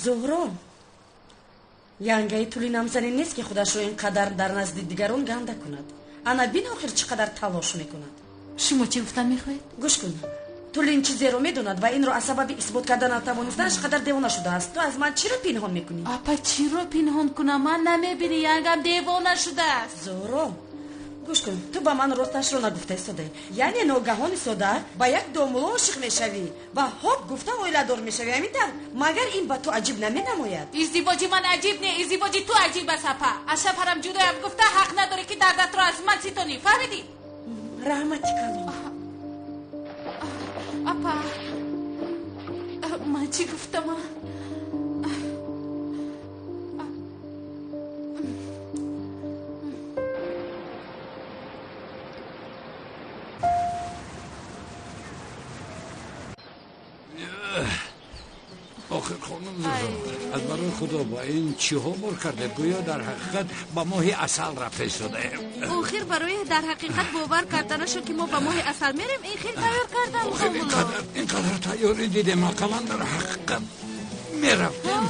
زهرا янгаи тули намзани нест ки худашро инқадар дар назди дигарон ганда кунад. ана бин охир чӣ қадар талош мекунад. шумо чӣ гуфтан мехоҳед? гӯш кун. тули ин чизеро медонад ва инро аз сабаби исбот кардан натавонистааш қадар девона шудааст. ту аз ман чиро пинҳон мекунӣ? апа чиро пинҳон кунам? ман намебинӣ янгам девона шудааст. зоҳро гӯш кун, ту ба ман росташро нагуфта истода. яъне ногаҳони сода ба як домуло ошиқ мешавӣ ва ҳоп гуфта оиладор мешавӣ. ҳамин магар ин ба ту аҷиб наменамояд? издивоҷи ман аҷиб не, издивоҷи ту аҷиб аст апа. аз шавҳарам ҷудоям гуфта ҳақ надорӣ ки дардатро аз ман ситонӣ. фаҳмидӣ? раҳмати калом. апа ман чӣ гуфтам? آخر خانم از برای خدا با این چی ها بار کرده؟ گویا در حقیقت با ماهی اصل رفته شده. آخر برای در حقیقت باور کردنشو که ما با ماهی اصل میریم این خیلی تیار کردن. آخر اینقدر تیاری دیدم اقلا در حقیقت میرفتم.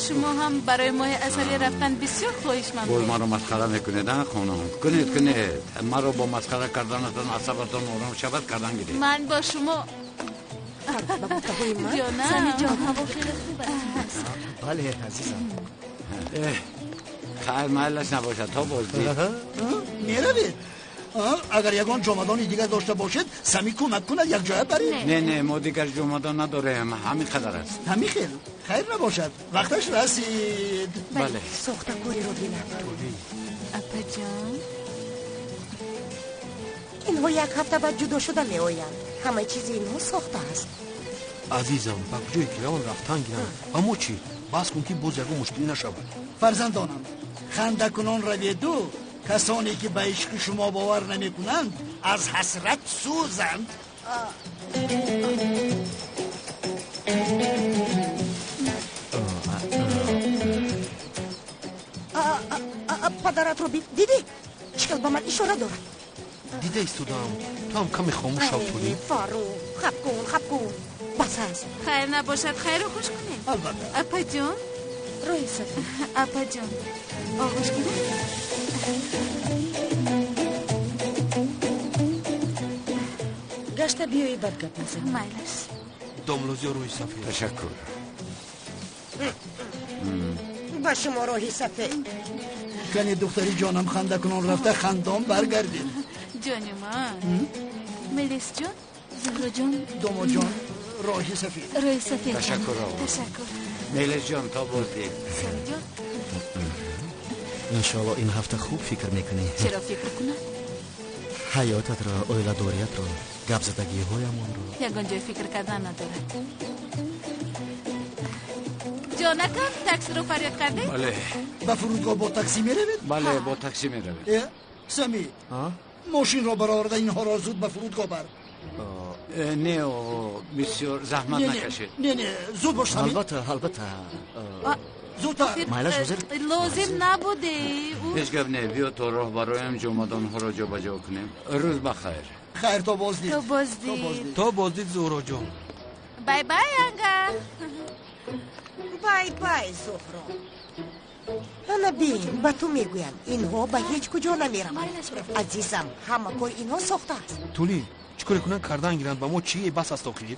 شما هم برای ماهی اصلی رفتن بسیار خواهشمند. باز ما رو مسخره میکنید نه خانم؟ کنید ما رو با مسخره کردنتون عصبتون آرام شود کردن گیرید. من با شما جانم سمی جان هوا خیلی خوبه. بله عزیزم. خیر محلش نباشد تا بازدید میروید. اگر یگان جمدانی دیگر داشته باشد سمی کمک کند یک جای برید. نه ما دیگر جمدان نداریم، همین قدر است. همین خیر نباشد وقتش رسید. بله سوخته کوری رو بینم. اپا جان اینها یک هفته بعد جدا شده می آیند. همه چیز اینها ساخته است. عزیزم با کجای کلان رفتن گیرن. اما چی؟ بس کن که باز یکو مشکلی نشود. فرزندانم خنده کنان رویدو کسانی که به عشق شما باور نمی کنند از حسرت سوزند. پدرت رو دیدی؟ چکل با من اشاره دارد. دیده ایستودم. تو هم کمی خاموش شو تولی. فاروق خب کن بس هست. خیر نباشد خیر رو خوش کنیم. البته. اپا جان روی سفید. اپا جان آغوش کنیم. گشته بیایی بد گپ نزنی. مایلش داملوزی روی سفید. تشکر. با شما روحی سفید. کنی دختری جانم خنده کنان رفته خندان برگردید. جانی من ملیس جان زهرا جان دومو جان روحی سفید. روی سفید. تشکر آقا. تشکر. میلش جان تا بازدید. سمی جان انشالله این هفته خوب فکر میکنی. چرا فکر کنم؟ حیاتت را، اویلادوریت را، گپ زدگی هایمان را. یگان جای فکر کردن ندارد. جانکم تاکسی رو فریاد کرده؟ بله. به فرودگاه با تاکسی میروید؟ بله با تاکسی میروید. سمی ماشین را برآورده اینها را زود به فرودگاه بر. نه بسیار زحمت نکشید. نه زود باش سمی. البته زودتر. مایلش حاضر؟ لازم نبوده. هیچ گپ نه، بیا تو راه برایم جمدان ها را جابجا کنیم. روز بخیر. خیر تا بازدید. تا بازدید زهرا جان. بای بای انگا. بای زهرا. انا بین با تو میگویم اینها به هیچ کجا نمیروند. عزیزم همه کار اینها ساخته است. تولی چیکار کنن کردن گیرند با ما چیه بس است آخر؟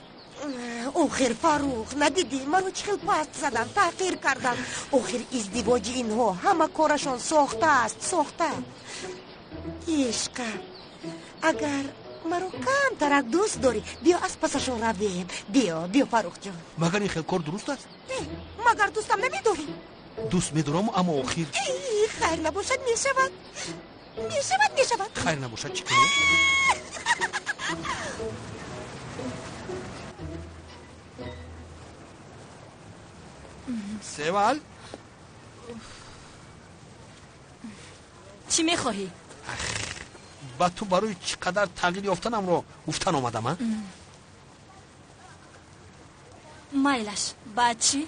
آخر فاروق ندیدی منو چخیل پاست زدن تحقیر کردن. آخر ازدواج اینها همه کارشان ساخته است ساخته. عشق اگر مرا کم ترک دوست داری بیا از پسشون رویم. بیا فاروق جان. مگر این خیلی کار درست است؟ مگر دوستم نمیداری؟ دوست میدارم اما آخر خیر نباشد میشود. خیر نباشد چی کنم؟ سوال چی میخواهی؟ با تو برای چقدر تغییر یافتنم رو گفتن آمدم. مایلش بعد چی؟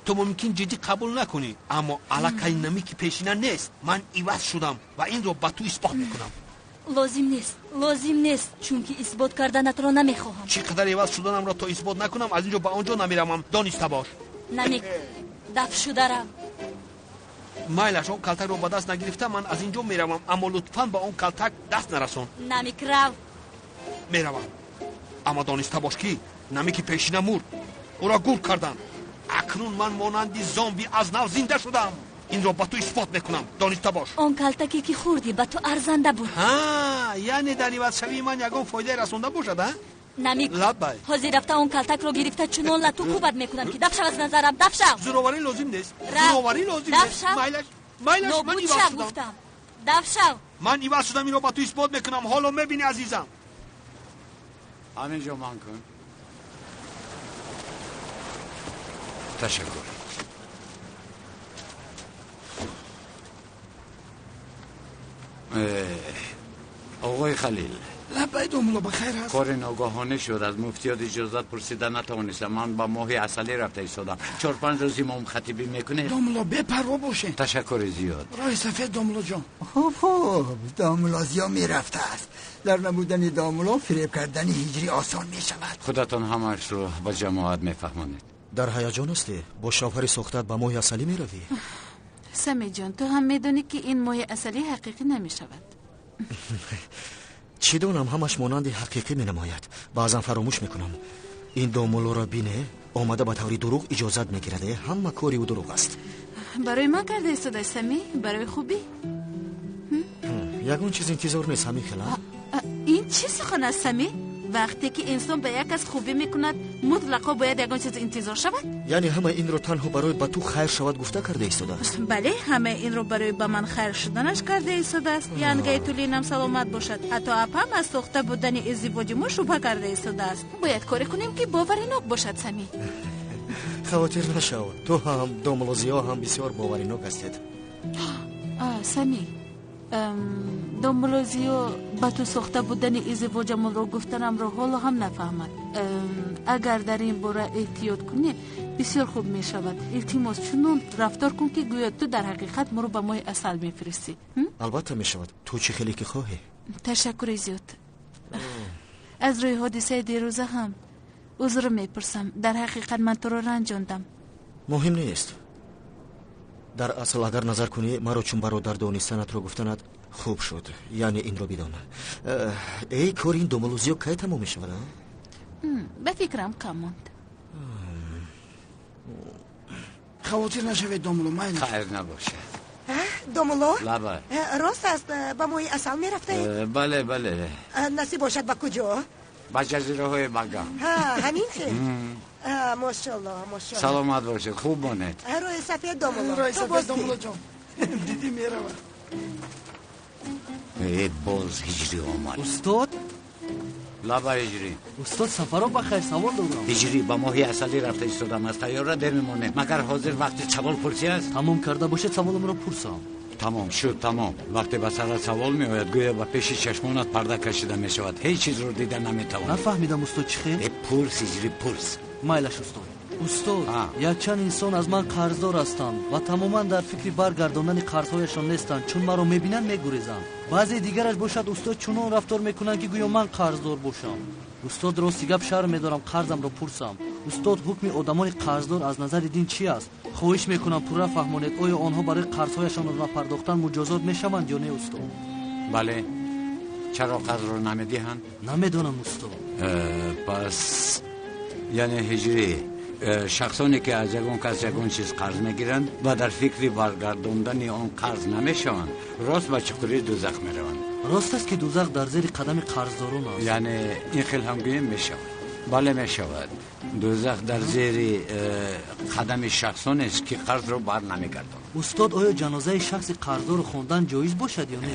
تو ممکن جدی قبول نکنی اما علاقه نمی که پیشینه نیست. من عوض شدم و این رو با تو اثبات میکنم. لازم نیست چون که اثبات کردنت رو نمیخواهم. چقدر عوض شدنم را تو اثبات نکنم از اینجا به آنجا نمیرم. دانسته باش. намик даф шударам. майлаш он калтакро ба даст нагирифта ман аз инҷо меравам, аммо лутфан ба он калтак даст нарасон. намик рав. меравам, аммо дониста бош ки намики пешина мурд, ӯро гул карданд. акнун ман монанди зомби аз нав зинда шудам. инро ба ту исбот мекунам, дониста бош. он калтаке ки хурдӣ ба ту арзанда буд. яъне дар ивазшавии ман ягон фоидаи расонда бошад. намик лаббай, ҳозир рафта он калтакро гирифта чунон лату кӯбат мекунам ки дафшав аз назарам. дафшав. зуроварӣ лозим нест. Рав. зуроварӣ лозим нест. дафшав. майлаш ман нобуд иваз шав шудам. гуфтам. дафшав. ман иваз шудам, инро ба ту исбот мекунам. ҳоло мебинӣ азизам. همینجا مان کن. تشکر. آقای خلیل، لبای دوملو بخیر هست؟ کار ناگهانه شد. از مفتیات اجازت پرسیدن نتوانستم. من با ماهی عسلی رفته ایستادم. 4-5 روز امام خطیبی میکنه. دوملو بپروا باشه. تشکر زیاد. راه سفید دوملو جان. خوب داملو زیا میرفته است. در نبودن داملو فریب کردن هجری آسان میشود. خودتان همش رو با جماعت میفهمانید. در هیجان هستی؟ با شوهر سختت با ماهی عسلی میروی؟ سمی جان تو هم میدونی که این ماهی عسلی حقیقی نمیشود. چی دونم همش مانند حقیقی می نماید. بعضا فراموش میکنم. این دومولو را بینه آمده به طوری دروغ اجازت میگیرده. همه کاری او دروغ است. برای من کرده ایستاده سمی؟ برای خوبی؟ یگون چیز انتظار نیست همی خلا. این چی سخن است سمی؟ وقتی که انسان به یک از خوبی میکند مطلقا باید یگان چیز انتظار شود؟ یعنی همه این رو تنها برای به تو خیر شود گفته کرده ایستاده است. بله همه این رو برای به من خیر شدنش کرده ایستاده است. یعنی گیتولینم سلامت باشد. حتی اپم از ساخته بودن ازدواج ما شبهه کرده ایستاده است. باید کاری کنیم که باوریناک باشد سمی. خاطر نشو، تو هم دوملوزیا هم بسیار باوریناک هستید. سمی دوملوزیو با تو ساخته بودن ازدواجمون رو گفتنم رو حالا هم نفهمد. اگر در این باره احتیاط کنی بسیار خوب می شود. التماس چنون رفتار کن که گویا تو در حقیقت ما رو به ماه اصل می فرستی. البته می شود. تو چی خیلی که خواهی. تشکر زیاد. از روی حادثه دیروزه هم عذر می پرسم. در حقیقت من تو رو رنجاندم. مهم نیست. در اصل اگر نظر کنی مرا چون برادر دانستنت رو گفتند خوب شد. یعنی این رو بدان. ای کار این دوملوزیو کی تمام میشود؟ به فکرم کم ماند. خواطر نشوید دوملو مایل. خیر نباشه. دوملو؟ لبه. راست است با ماهی اصل میرفته؟ بله بله. نصیب باشد با کجا؟ با جزیره های بگم. همین خیلی. ماشاءالله ماشاءالله. سلامت باشید. خوب مانید. روی سفید دوملو. راه سفید دوملو جان. دیدی میروم. باز هجری آمد. استاد؟ لبه هجری. استاد سفر با خیر سوال دارم. هجری با ماهی اصلی رفته ایستادم. از تیاره در میمونه. مگر حاضر وقتی سوال پرسی است؟ تمام کرده باشه سوالم را پرسم. تمام شد تمام. وقتی به سرت سوال می آید گویا به پیش چشمانت پرده کشیده می شود. هیچ چیز رو دیده نمیتوانی. نفهمیدم استاد چی خیر؟ پرس هجری پرس. مایلش استاد یک چند انسان از من قرضدار هستند و تماما در فکر برگرداندن قرضهایشان نیستند. چون مرا میبینن میگریزند. بعضی دیگرش باشد استاد چنان رفتار میکنن که گویا من قرضدار باشم. استاد راستی گپ شرم میدارم قرضم را پرسم. استاد حکم آدمان قرضدار از نظر دین چی است؟ خواهش میکنم پورا فهمانید آیا آنها برای قرضهایشان را نپرداختن مجازات میشوند یا نه استاد؟ بله. چرا قرض رو نمیدهند؟ نمیدونم استاد. پس یعنی هجری شخصانی که از یگان کس یگان چیز قرض میگیرند و در فکری برگرداندن آن قرض نمیشوند راست به چقدری دوزخ میروند. راست است که دوزخ در زیر قدم قرضداران است. یعنی این خیلی همگویی میشود. بله میشود. دوزخ در زیر قدم شخصان است که قرض رو بر نمیگردند. استاد آیا جنازه شخص قرضدار خواندن جایز باشد یا نه؟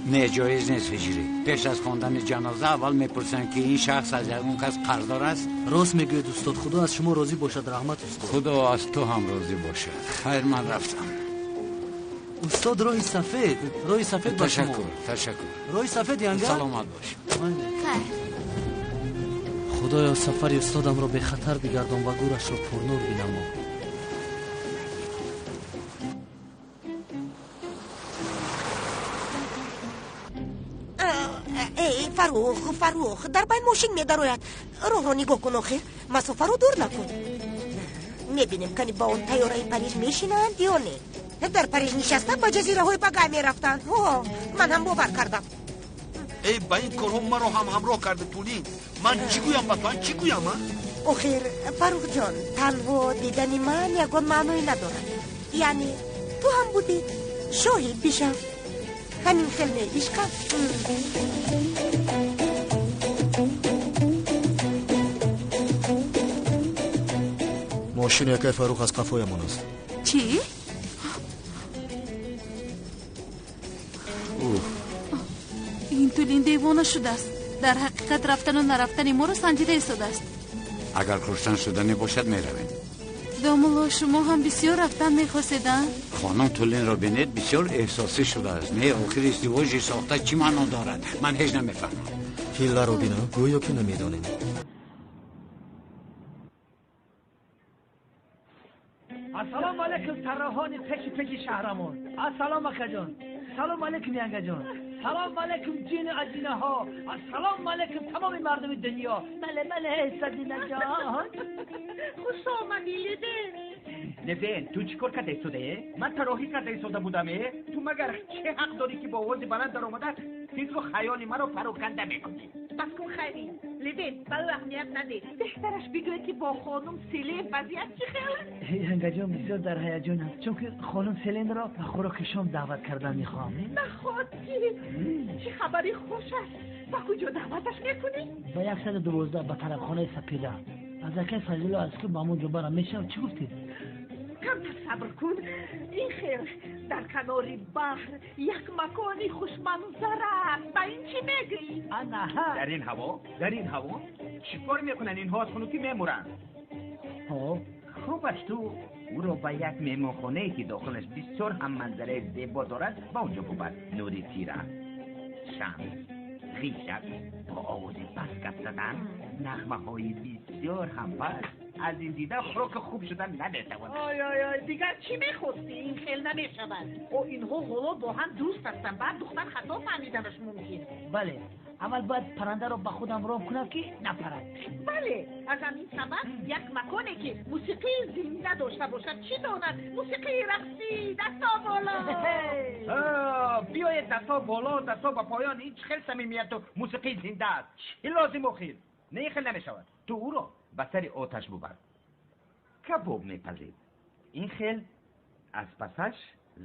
نه جایز نیست هجری. پیش از خواندن جنازه اول میپرسن که این شخص از یگان کس قرضدار است. راست میگوید استاد. خدا از شما راضی باشد. رحمت استاد. خدا از تو هم راضی باشد. خیر من رفتم. استاد راه سفید با شما. تشکر. راه سفید یعنی سلامت باش. خدایا سفر استادم را به خطر بگردان و گورش را پرنور بینما. ای فروخ در بین ماشین میدروید. راه رو نگاه کن آخه. مسافه رو دور نکن. میبینیم کنی با اون تیاره پریز میشینند یا نه. در پریز نشستن با جزیره های بقای میرفتن. من هم باور کردم. ای با این کارها ما رو هم همراه کرده طولین. من چی گویم با تو؟ چی گویم من؟ آخر فاروق جان، تنها دیدن من یکون معنی ندارد. یعنی تو هم بودی شاهد بشم. همین خیلی عشقم. ماشین یکی فاروق از قفایمون است. چی؟ این طولین دیوانه شده است. در حقیقت رفتن و نرفتن ما رو سنجیده ایستاده است. اگر کشتن شدنی باشد میرویم. داملا شما هم بسیار رفتن میخواستیدن؟ خانم طولین را بینید بسیار احساسی شده است. نه آخر ازدواج ساخته چی معنا دارد؟ من هیچ نمیفهمم. فیلا رو بینا گویا که نمیدانیم. السلام علیکم طراحان پکی شهرمان. السلام اکا جان. سلام علیکم ینگا جان. سلام علیکم جین عجینه ها. السلام علیکم تمام مردم دنیا. مله سدینه جان. خوش آمدی لبین تو چیکار کرده ایستاده؟ من طراحی کرده ایستاده بودمه. تو مگر چه حق داری که با آواز بلند در آمده فکر و خیال مرا پراکنده میکنی؟ بس کن خیلی لبین برای اهمیت نده. بهترش بگوید که با خانم سلین وضعیت چی خیلی؟ ینگا جان بسیار در هیجانم چون که خانم سلین را به خوراک شام دعوت کردن میخوام. نخواهی چه خبری خوش است. با کجا دعوتش میکنی؟ با 112 به طرف خانه سپیده. از اکه فضیل از که با همون جبرم میشم چی گفتید؟ کم صبر کن. این خیر در کنار بحر یک مکانی خوشمنظر است. با این چی میگی؟ آنها در این هوا چیکار میکنن اینها از خنوکی میمورن؟ خوبش تو او رو به یک مهمانخانه که داخلش بسیار هم منظره زیبا دارد با اونجا ببر. نوری تیره، شمس، غیشت، با آواز بس گپ زدن، نغمه های بسیار هم پس از این دیده خوراک خوب شدن نمیتواند. آی دیگر چی میخواستی؟ این خیل نمیشود. او اینها حالا با هم دوست هستن. بعد دختر خطا فهمیدنش ممکن. بله اول باید پرنده رو به خودم رام کنم که نپرد. بله از همین سبب یک مکانی که موسیقی زنده داشته باشد چی داند؟ موسیقی رقصی دستا بالا. بیاید دستا بالا دستا با پایان. این خیلی صمیمیت و موسیقی زنده است. این لازم و خیر نه خیلی نمیشود. تو او رو به سر آتش ببر. کباب میپزید. این خیل از پسش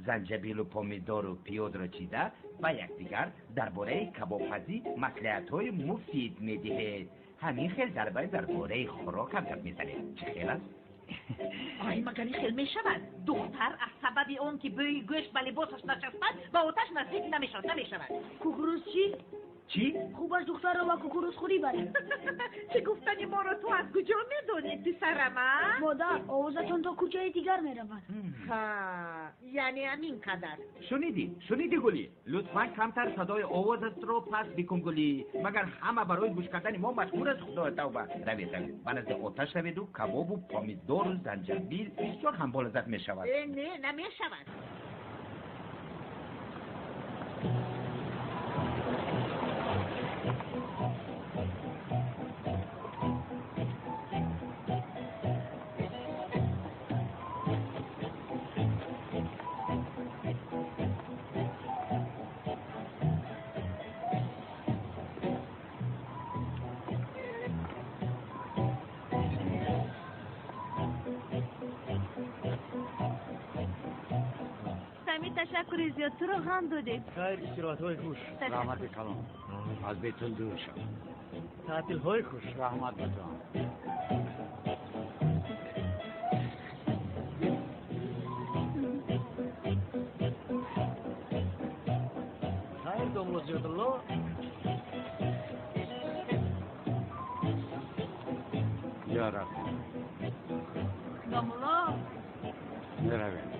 زنجبیل و پامیدار و پیاز را چیده و یکدیگر درباره کبابپزی مصلحت‌های مفید میدهد. همین خیل درباره خوراک هم گپ میزنه. چه خیل است؟ آی مگر این خیل میشود؟ دختر از سبب اون که بوی گوشت به لباسش نچسبد با آتش نزدیک نمیشود. کوکروز چی؟ چی؟ خوب از دختر رو با کوکروز خوری بره. چه گفتنی ما رو تو از کجا میدونید پسرم؟ مادر آوازتون تا کوچه دیگر میرود. یعنی همین قدر. شنیدی گلی؟ لطفا کمتر صدای آوازت رو پس بکن گلی. مگر همه برای گوش کردن ما مشغول است. خدا توبه. روید من از آتش روید و کباب و پامیدار و زنجبیل بسیار هم بالذت میشود. نه نمیشود. تشکر زیاد تو رو هم دادید. خیلی استراحت های خوش. رحمت کلام از بیتون دور شد. تعطیل های خوش. رحمت بتان. خیر داملا زیاد الله. یا رب داملا میرویم.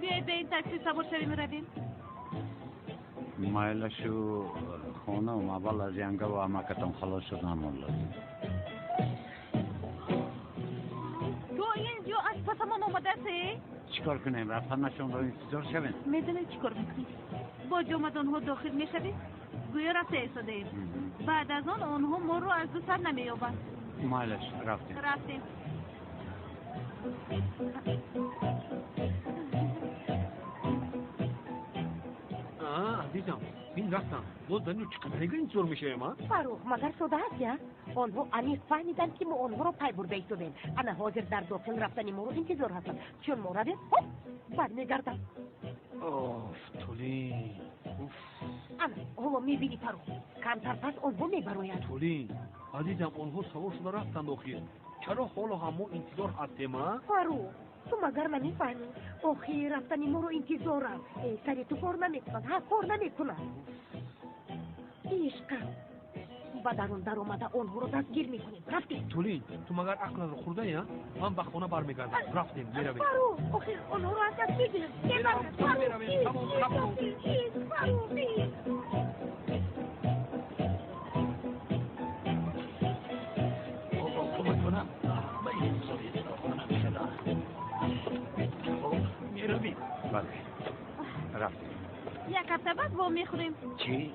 بیایید به این تاکسی سوار شویم رویم. مایلشو خانم اول از ینگه و امکتان خلاص شدن لازم. تو اینجا از پس ما آمده هستی؟ چیکار کنیم؟ رفتنشون رو انتظار شویم. میدونی چیکار میکنیم؟ با جامعه آنها داخل میشویم گویا رفته ایستادیم. بعد از آن آنها ما رو از دو سر نمی‌یابند. مالش رفتیم. عزیزم این رفتم باز دنیو چقدر اینطور میشه ما؟ فاروق مگر شده هست یا؟ آنها عمیق فهمیدن که ما آنها رو پی برده ایستادیم. انا حاضر در داخل رفتن ما رو انتظار هستم. چون ما رویم برمیگردم. اوف تولی انا حالا میبینی فاروق کمتر پس آنها میبرویند. تولی عزیزم آنها سوار شده رفتند آخیر. چرا حالا هم ما انتظار هستیم ها؟ فاروق تو مگر نمیفهمی آخیر رفتن ما رو انتظارم. سری تو کار نمیکنن ها کار نمیکنن. عشقم و در آمده آنها رو دستگیر میکنیم. رفتیم تولی تو مگر عقل رو خورده یا؟ من به خونه برمیگردم. رفتیم میرویم. فاروق آخیر آنها رو از دست میگیریم. بله رفتیم. یک هفته بعد با میخوریم. چی؟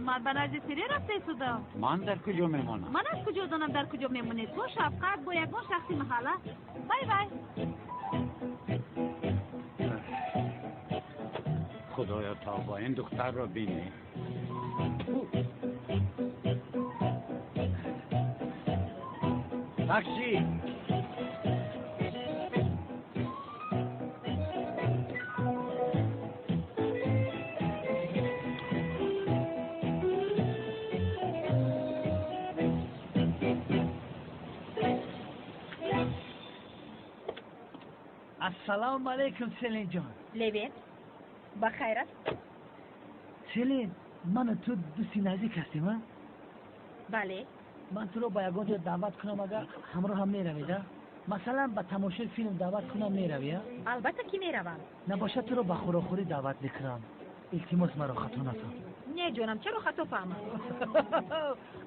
من به نزد سری رفته ایستادم. من در کجا میمانم؟ من از کجا دانم در کجا میمونید؟ تو شفقت با یگان شخصی محله. بای بای. خدایا تا با این دختر رو بینی. تاکسی. السلام علیکم سلین جان. لوین بخیر است؟ سلین من و تو دوستی نزدیک هستیم ها؟ بله. من تو رو با یگان جا دعوت کنم اگر همراه هم میروید؟ مثلا به تماشای فیلم دعوت کنم میروی؟ البته که میروم. نباشه تو رو به خوراخوری دعوت میکنم. التماس مرا خطا نفهم. نه جانم چرا خطا فهمم؟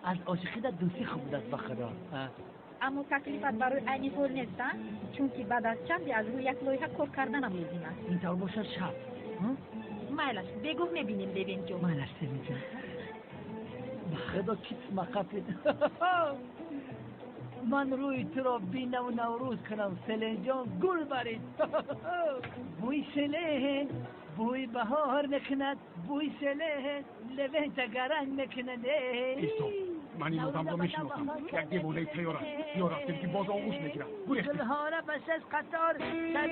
از عاشقی در دوستی خوب بودست به خدا. اما تکلیفت برای عینی طور نیستن چون که بعد از چندی از روی یک لایحه کار کردنم لازم است. اینطور باشه شب. مایلش بگو میبینیم ببین جو. مایلش ببین. به خدا کیت مقفل. من روی تو را بینم و نوروز کنم سلین جان گل برید. بوی سلین بوی بهار نکند بوی سلین لبه تگرنگ نکند. ایستو من این آدم رو میشناسم. یک دیوانه تیار است. یا رفتیم که باز آغوش میگیرم. گریختیم. دلهاره بس از قطار سر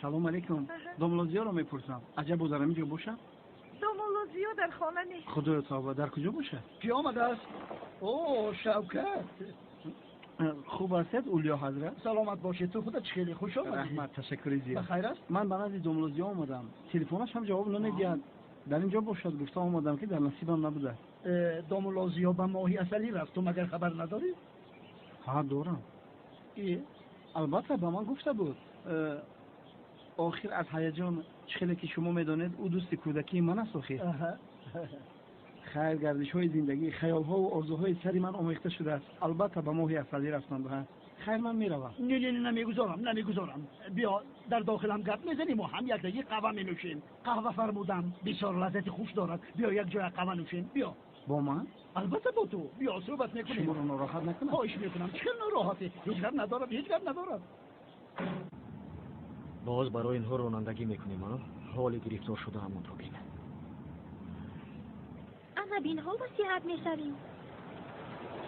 سلام علیکم. دوملوزیا رو میپرسم. عجب بود در اینجا باشه؟ دوملوزیا در خانه نیست. خدا تابا در کجا باشه؟ کی آمده است؟ اوه شوکت. خوب هستید اولیا حضرت؟ سلامت باشید. تو خودت خیلی خوش آمدی. رحمت تشکر زیاد. بخیر است؟ من به نزد دوملوزیا آمدم. تلفنش هم جواب نمیدید. در اینجا باشد گفتم آمدم که در نصیبم نبوده. دوملوزیا به ماهی اصلی رفت. تو مگر خبر نداری؟ ها دارم. البته به من گفته بود. آخر از هیجان چخیلی که شما میدانید او دوست کودکی من است آخر. خیر گردش های زندگی خیال ها و آرزوهای سری من آمیخته شده است. البته به ماهی اصلی رفتند ها. خیر من میروم. نه نمیگذارم. بیا در داخل هم گپ میزنیم و هم یک دقیقه قهوه می نوشیم. قهوه فرمودم بسیار لذت خوش دارد. بیا یک جای قهوه نوشیم. بیا. با من؟ البته با تو. بیا صحبت میکنیم. شما رو ناراحت نکنم. خواهش میکنم. چه ناراحتی؟ هیچ گپ ندارم. باز برای اینها رانندگی میکنیم ها؟ حال گرفتار شده همون رو بین. اما بین حال نصیحت میشویم.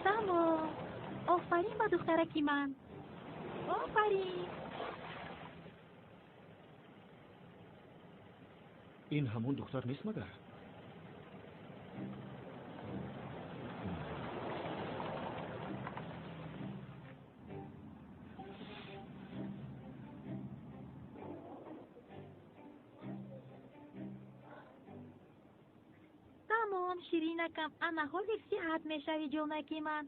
ساما آفرین با دخترکی من. آفرین. این همون دختر نیست مگر؟ شیرینکم انا حال صحت میشوی جونکی من.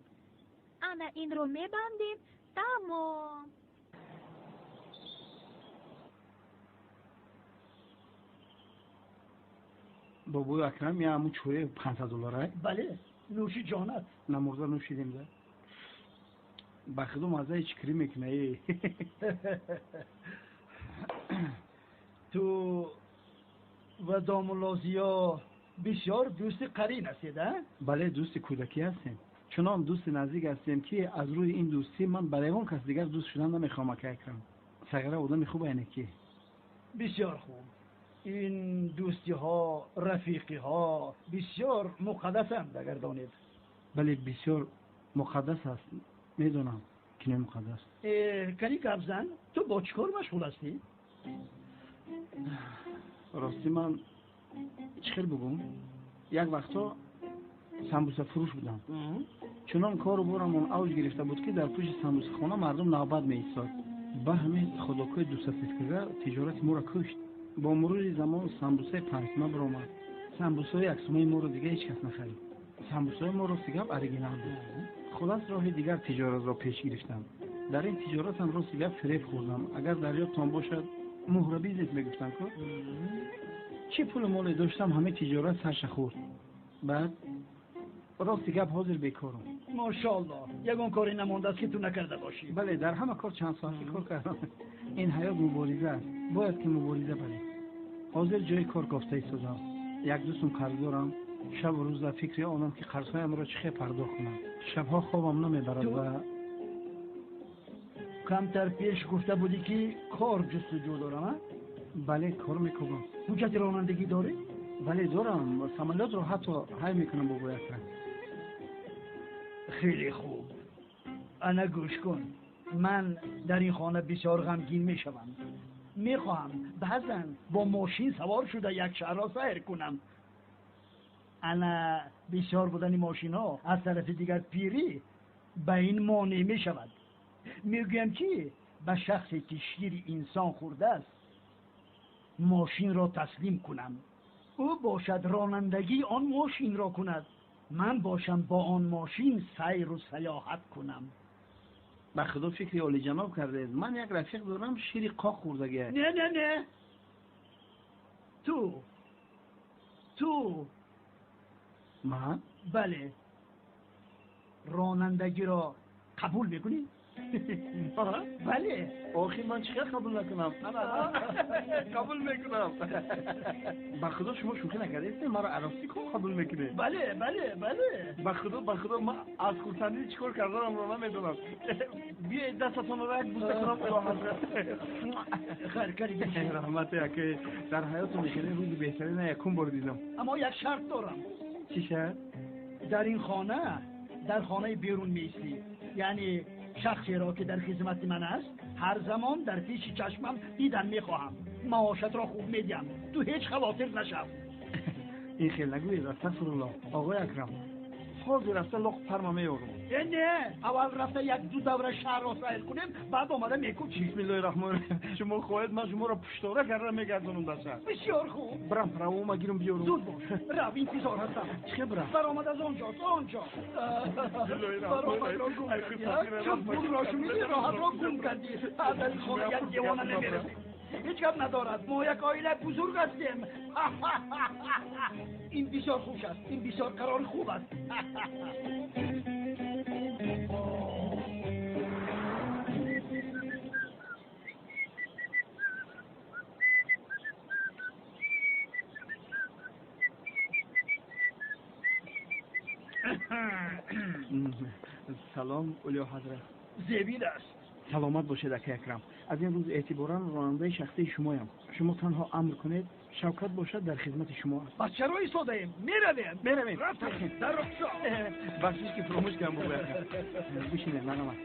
انا این رو میبندیم تمام. بابوی اکرم یا همون چوه $500 بله نوشی جانت نمورزا نوشیدیم ده بخدو مزه هیچ کری میکنه ای تو و دامولازیا بسیار دوست قرین هستید ها؟ بله دوست کودکی هستیم چنان دوست نزدیک هستیم که از روی این دوستی من برای اون کس دیگر دوست شدن نمیخوام اکرم سگره آدم خوب اینه که بسیار خوب این دوستی ها رفیقی ها بسیار مقدس هم اگر دانید بله بسیار مقدس هست میدونم که نه مقدس کنی گبزن تو با چیکار مشغول هستی؟ راستی من چخیر بگم یک وقتا سمبوسه فروش بودم چنان کارو برم اون اوج گرفته بود که در پشت سمبوسه خونه مردم نوبت می ایستاد به همین خداکوی دو سفیدکگه تجارت ما را کشت با مرور زمان سمبوسه 5 تومن برآمد سمبوسه یک تومن ما رو دیگه هیچ کس نخرید سمبوسه ما رو سیگاب اریجینال بود خلاص راه دیگر تجارت را پیش گرفتم در این تجارت هم رو سیگاب فریب خوردم اگر در یادتان باشد مهر بیزنس میگفتن که چی پول مالی داشتم همه تجارت سرش خورد بعد راستی گپ حاضر بیکارم ماشاءالله یگان کاری نمانده است که تو نکرده باشی بله در همه کار چند ساعتی کار کردم این حیات مبارزه است باید که مبارزه بله حاضر جای کار گفته ایستادم یک دوستم قرض دارم شب و روز در فکر آنم که قرضهایم را چخه پرداخت کنم شبها خوابم نمیبرد و کمتر پیش گفته بودی که کار جستجو دارم بله کار میکنم حجت رانندگی داری؟ بله دارم سمالات رو حتی های میکنم با باید خیلی خوب انا گوش کن من در این خانه بسیار غمگین میشوم میخواهم بعضا با ماشین سوار شده یک شهر را سیر کنم انا بسیار بودن ماشین ها از طرف دیگر پیری به این مانع میشود میگویم که به شخصی که شیر انسان خورده است ماشین را تسلیم کنم او باشد رانندگی آن ماشین را کند من باشم با آن ماشین سیر و سیاحت کنم به خدا فکری عالی جناب کرده من یک رفیق دارم شیر قاق خوردگه نه تو من؟ بله رانندگی را قبول میکنی؟ بله آخی من چخیر قبول نکنم قبول میکنم به خدا شما شوخی نکرده مرا عرفتی کن قبول میکنه بله به خدا من از خورسندی چیکار کردم رو نمیدونم بیا دستتون رو یک بوسه کنم خیر کاری بکنی رحمت که در حیاتون میکنه روز بهترین یکون بار دیدم اما یک شرط دارم چی شرط؟ در این خانه در خانه بیرون میستی یعنی شخصی را که در خدمت من است هر زمان در پیش چشمم دیدن میخواهم معاشت را خوب میدیم تو هیچ خواطر نشو این خیلی نگوید استغفرالله آقای اکرم حاضر رفته لخ پرما میارم نه اول رفته یک دو دوره شهر را سیر کنیم بعد آمده میکن بسم الله الرحمن الرحیم شما خواهید من شما را پشتاره کرده میگردونم در شهر بسیار خوب برم پرامو ما گیرم بیارم زود باش رو انتظار هستم چه برم برآمد از آنجا برآمد را گم کردی چون پول را شنیدی راحت را گم کردی در این خانه یک دیوانه نمیرسی هیچ گپ ندارد ما یک عائله بزرگ هستیم این بسیار خوش است این بسیار قرار خوب است سلام اولیا حضرت زیبید است سلامت باشید اکه اکرم از این روز اعتبارا راننده شخصی شمایم شما تنها امر کنید شوکت باشد در خدمت شما است بس چرا ایستاده ایم میرویم رفتیم در رخشا بخشیش که فراموش کردم بشینید من آمد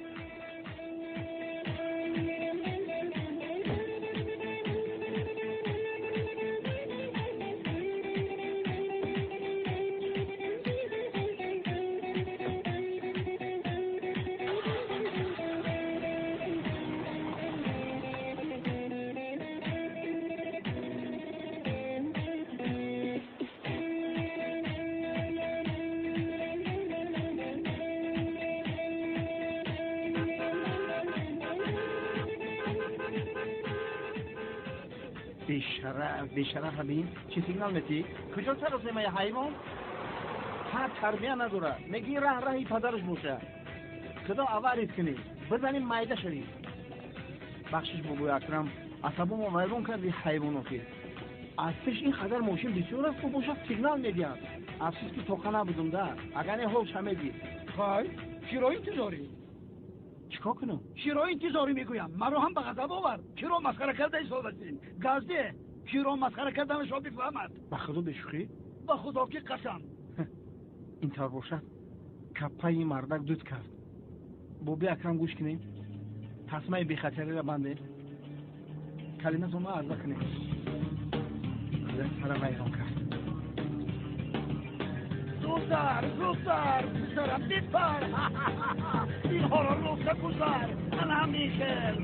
بیشرف ببین چی سیگنال میتی؟ کجا سر ما حیوان؟ ها تربیه نداره میگی راه پدرش باشه خدا عوارض کنی بزنیم میده شدی بخشش بابای اکرم عصبم ویرون کردی حیوانو که ازش این قدر ماشین بسیار است خوب باشه سیگنال میدیم افسوس که توقع نبودم ده اگر نه هوش همه دید خواهی چرا انتظاری؟ چیکار کنم؟ چرا انتظاری میگویم مرا هم به غضب آورد چرا مسخره کرده ایستادین گازده چرا مسخره کردنش را بفهمد به خدا بشوخی؟ به خدا که قسم اینطور باشد کپای مردک دود کرد بابی اکرم گوش کنیم تصمیم بی خطری را بنده کلمه ما عرضه کنیم خدا سر ویران کرد زودتر پسرم بپر اینها را روسته گذار من همیشه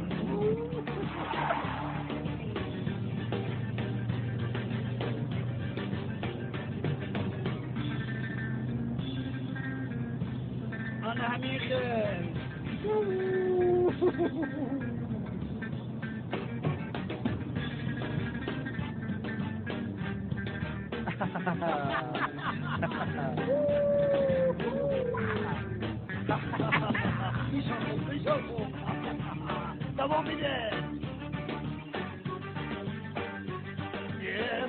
من همیشه دوام میده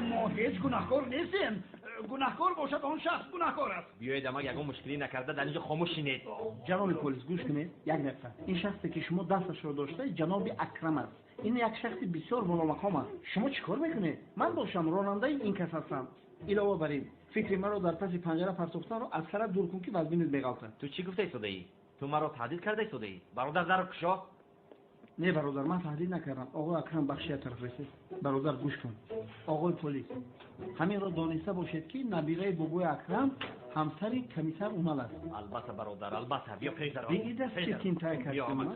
ما هیچ گناهکار نیستیم گناهکار باشد آن شخص گناهکار است بیایید اما یکم مشکلی نکرده در اینجا خاموش شینید جناب پلیس گوش کنید یک نفر این شخصی که شما دستش رو داشته جناب اکرم است این یک شخص بسیار بالامقام است شما چیکار میکنید من باشم راننده این کس هستم علاوه بر این فکر مرا در پس پنجره پرتافتن رو از سر دور کن که وزبینت میغلطه تو چی گفته ایستاده ای تو مرا تهدید کرده ایستاده ای برادر در کشا نه برادر من تهدید نکردم آقای اکرم بخشی طرف رسید برادر گوش کن آقای پلیس همین را دانسته باشید که نبیره بابای اکرم همسری کمیسر اونال است البته برادر البته بیا پیش درو بگید است که تیم تای کردیم من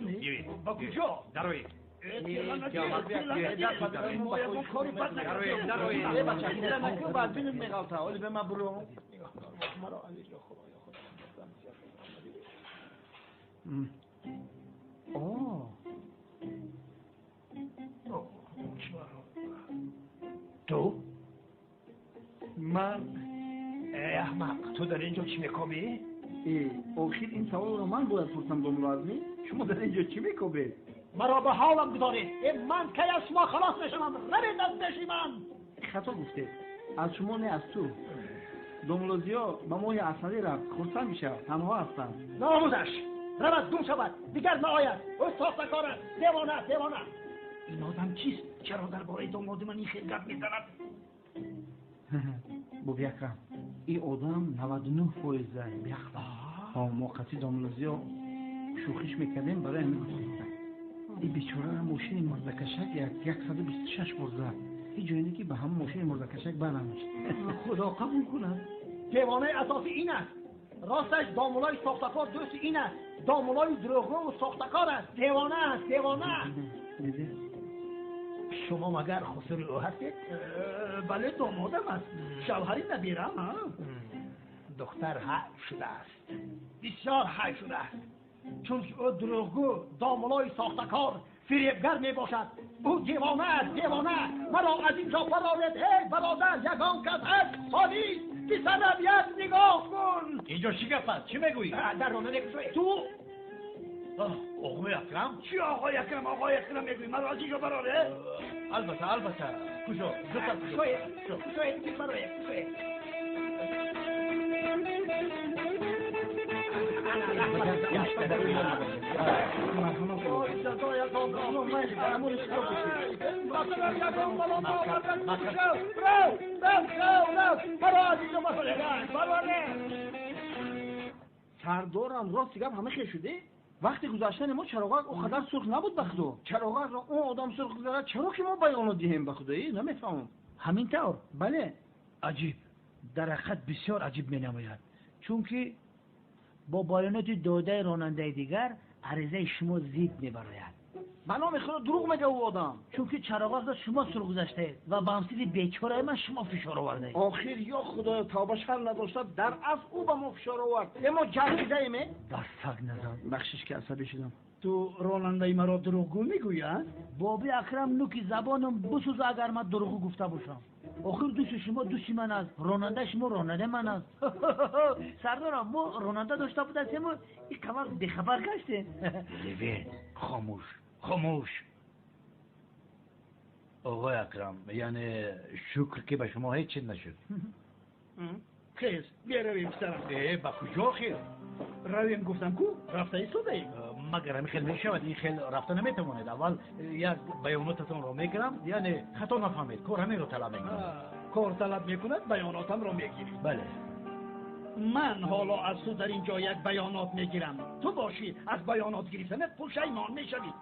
با کجا دروی تو؟ من احمق تو در اینجا چی میکنی؟ آخر این سوال رو من باید پرسم دو ملازمی شما در اینجا چی میکنی؟ مرا به حالم بدارید من که از شما خلاص میشم روید از پیش من خطا گفته از شما نه از تو دوملوزی ها به ماه اصلی رفت خورسن میشه تنها هستن ناموزش رود گم شود دیگر نآید او ساختکار است دیوانه این آدم چیست چرا درباره داماد من این خیلی گپ میزند بابی اکرم این آدم 99% بیخته موقتی دوملوزی ها شوخیش میکردیم برای همین گفتیم این بیچاره را ماشین مردکشک 126 برزد این جایی که به هم ماشین مردکشک برنمیشت خدا قبول کند دیوانه اساسی این است راستش دامولای ساختکار دوست این است دامولای دروغگو و ساختکار است دیوانه است شما مگر خسر او هستید؟ بله دامادم است شوهری نبیرم دختر حل شده است بسیار حل شده است چون او دروغگو دامولای ساختکار فریبگر می باشد او دیوانه است مرا از اینجا فرارید هی برادر یگان کس هست پالیس پسرم یک نگاه کن اینجا چی گپ است چی میگویی در راننده کجایی تو آقای اکرم چی آقای اکرم میگویی مرا از اینجا براره البته کجا شوید سردارم راستی گپ همه خیلی شده وقتی گذاشتن ما چراغک اونقدر سرخ نبود به خدا چراغک را اون آدم سرخ گذاشت چرا که ما بیانو دهیم به خدایی نمیفهمم همینطور بله عجیب در حقیقت بسیار عجیب می نماید چون که با بیانات داده راننده دیگر عریضه شما زید می براید بنا میخواد دروغ میگه او آدم، چون که چراغ شما سر گذاشته و به همسیدی بیچاره من شما فشار آورده. آخر یا خدا تابش حل نداشته در اصل او به ما فشار آورد. اما جلسیده ایمه؟ بس سگ نزن. بخشش که عصبی شدم. تو راننده مرا دروغگو میگویی؟ بابی اکرم نوکی زبانم بسوز اگر من دروغ گفته باشم. آخر دوست شما دوستی من است، راننده شما راننده من است. سردارم ما راننده داشته بود است، اما این کمر بخبر گشته. لیوین خاموش. آقای اکرم یعنی شکر که به شما هیچ چیز نشد. خیز بیا رویم پسرم. با کجا خیر؟ رویم گفتم کو رفته ایستاده. مگر همین خیل میشود، این خیل رفته نمیتواند. اول یک بیاناتتون رو میگیرم، یعنی خطا نفهمید کار همین رو طلب میکنم. کار طلب میکند بیاناتم رو میگیری. بله. من حالا از تو در اینجا یک بیانات میگیرم، تو باشی از بیانات گرفتنت پشیمان میشوی.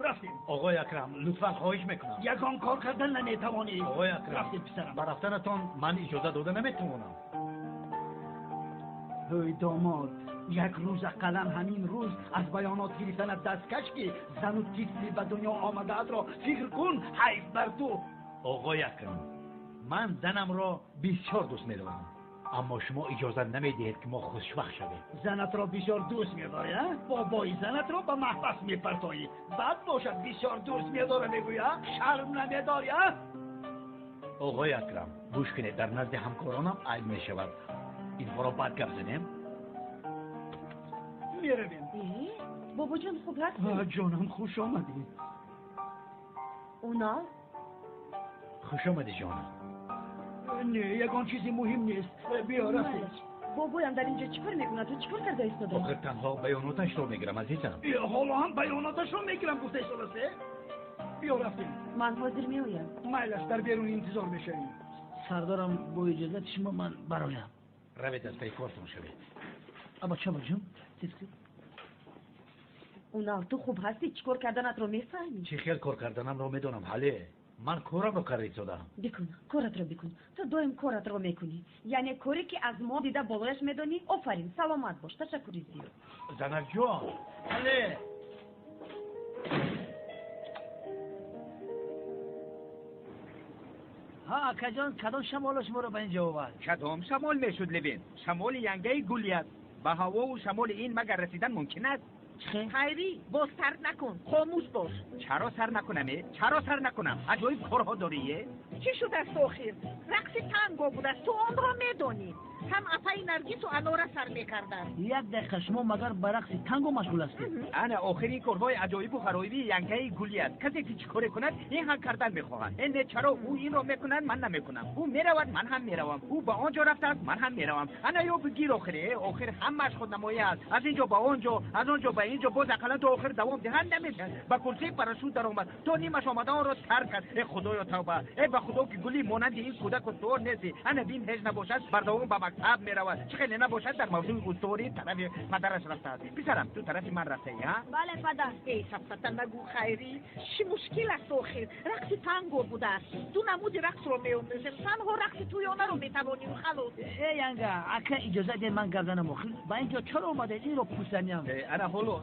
رفتیم. آقای اکرم لطفا خواهش میکنم یگان کار کردن نمیتوانی. آقای اکرم رفتیم پسرم. بر رفتنتان من اجازه داده نمیتونم. ای داماد، یک روز قلم همین روز از بیانات گرفتنت دستکش که زن و طفلی به دنیا آمده ات را فکر کن. حیف بر تو. آقای اکرم من زنم را بسیار دوست میدارم، اما شما اجازه نمیدهید که ما خوشبخت شویم. زنت را بسیار دوست می‌داری؟ بابای زنت را به محبس میپرتایی. بعد باشد بسیار دوست می‌داره میگویی؟ شرم نمیداری؟ آقای اکرم گوش کنید، در نزد همکارانم عیب میشود. اینها را بعد گپ زنیم. میرویم. بابا جان خوب هستی؟ جانم خوش آمدی. اونا؟ خوش آمدی جانم. نه یگان چیزی مهم نیست. بیا رفتیم. بابایم در اینجا چیکار میکنه؟ تو چیکار کرده ایستاده؟ آخر تنها بیاناتش رو میگیرم عزیزم. حالا هم بیاناتش رو میگیرم گفته ایستاده. بیا رفتیم. من حاضر میایم. میلش در بیرون انتظار میشیم. سردارم با اجازت شما من برایم. روید از پی کارتون شوید. اما چه بجم؟ اونا تو خوب هستی؟ چیکار کردنت رو میفهمی؟ چی خیل کار کردنم رو میدونم. حاله من کارم رو کاری دادم. بکن کارت رو بکن. تو دائم کارت رو میکنی، یعنی کاری که از ما دیده بالایش میدونی. آفرین، سلامت باش. تشکری زیاد. زنک جان حله. ها اکجان کدام شمال شما رو به اینجا آورد؟ کدام شمال میشد لیوین؟ شمال ینگه گولیت. به هوا و شمال این مگر رسیدن ممکن است؟ خیری باز سر نکن، خاموش باش. چرا سر نکنم؟ چرا سر نکنم؟ عجایب کارها داریه؟ چی شده است آخر؟ رقص تانگو بود است، تو آن را میدانی. هم اپای نرگس و اناره سر میکردن. یک دقیقه شما مگر به رقص تانگو مشغول هستید؟ انا آخری کارهای عجایب و غرایبی ینگه گولی است. کسی که چیکار کند این هم کردن میخواهد. این چرا او این را میکند من نمیکنم. او میرود من هم میروم. او به آنجا رفته است من هم میروم. انا یا بگیر آخر همش خود نمایی است. از اینجا به آنجا، از آنجا به اینجا، باز اقلا تو آخر دوام دهند نمیشه. با کرسی پاراشوت در اومد تو نیمش آمدن را ترک کرد. ای خدایا توبه. ای به خدا که گلی مانند این کودک استوار نیستی. انا بیم هیچ نباشد بر دوام به مکتب میرود. چه خیلی نباشد در موضوع استوری طرف مدرس رفته است. پسرم تو طرف من رفته ای ها؟ بله پدر. ای سفتا نگو خیری. چی مشکل است آخر؟ رقص تانگو بود است. تو نمود رقص رو میاندازیم. تنها رقص تویانه رو میتوانیم خلاص. ای ینگه اکه اجازه ده من گردنم آخر با اینجا چرا اومده این رو پوستنیم؟ انا حالا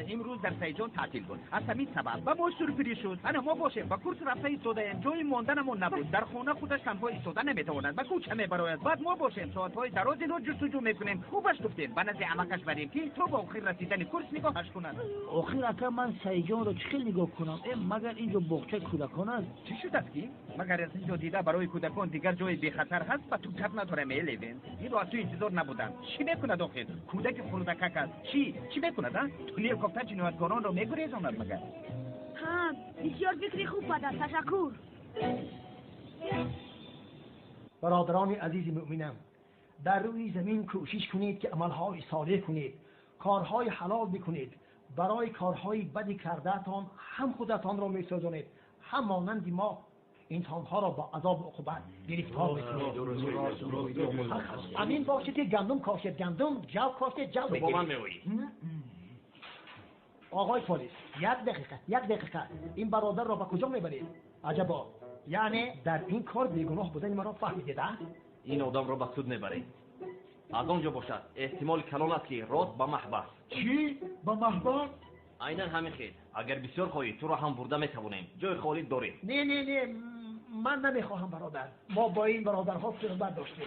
امروز در سیجان تعطیل کن. از همین سبب با ما سورپری شد. انا ما باشیم با کورس رفته ایستاده ایم. جای ماندنمون نبود. در خونه خودش تنها ایستاده نمیتواند. با کوچه میبراید. بعد ما باشیم ساعت‌های دراز رو جستجو میکنیم. خوبش گفتیم با نزد عمکش بریم که تو با آخر رسیدن کورس نگاهش کند. آخر اکه من سیجان رو چخیل نگاه کنم؟ مگر اینجا باغچه کودکان است؟ چی شد است کی؟ مگر از اینجا دیده برای کودکان دیگر جای بی خطر هست و تو کف نداره لیوین. این رو از تو انتظار نبودم. چی میکند آخر؟ کودک خردکک است. چی میکند ها؟ تو هلیکوپتر جنایتکاران رو میگریزاند مگر؟ ها بسیار فکری خوب پدر. تشکر. برادران عزیز مؤمنم، در روی زمین کوشش کنید که عملهای صالح کنید، کارهای حلال بکنید. برای کارهای بدی کردهتان هم خودتان را میسازانید، هم مانند ما انسانها را با عذاب و عقوبت گرفتار میکنید. امین باشید که گندم کاشید گندم، جو کاشید جو بگیرید. با من میگویی؟ آقای پلیس یک دقیقه این برادر را به کجا میبرید؟ عجبا، یعنی در این کار بیگناه بودن مرا فهمیدید؟ این آدم را به سود میبرید. از آنجا باشد احتمال کلان است که راست به محبس. چی؟ به محبس؟ عیناً همین خیل. اگر بسیار خواهی تو را هم برده میتوانیم. جای خالی داریم. نه من نمیخواهم برادر. ما با این برادرها صحبت داشتیم.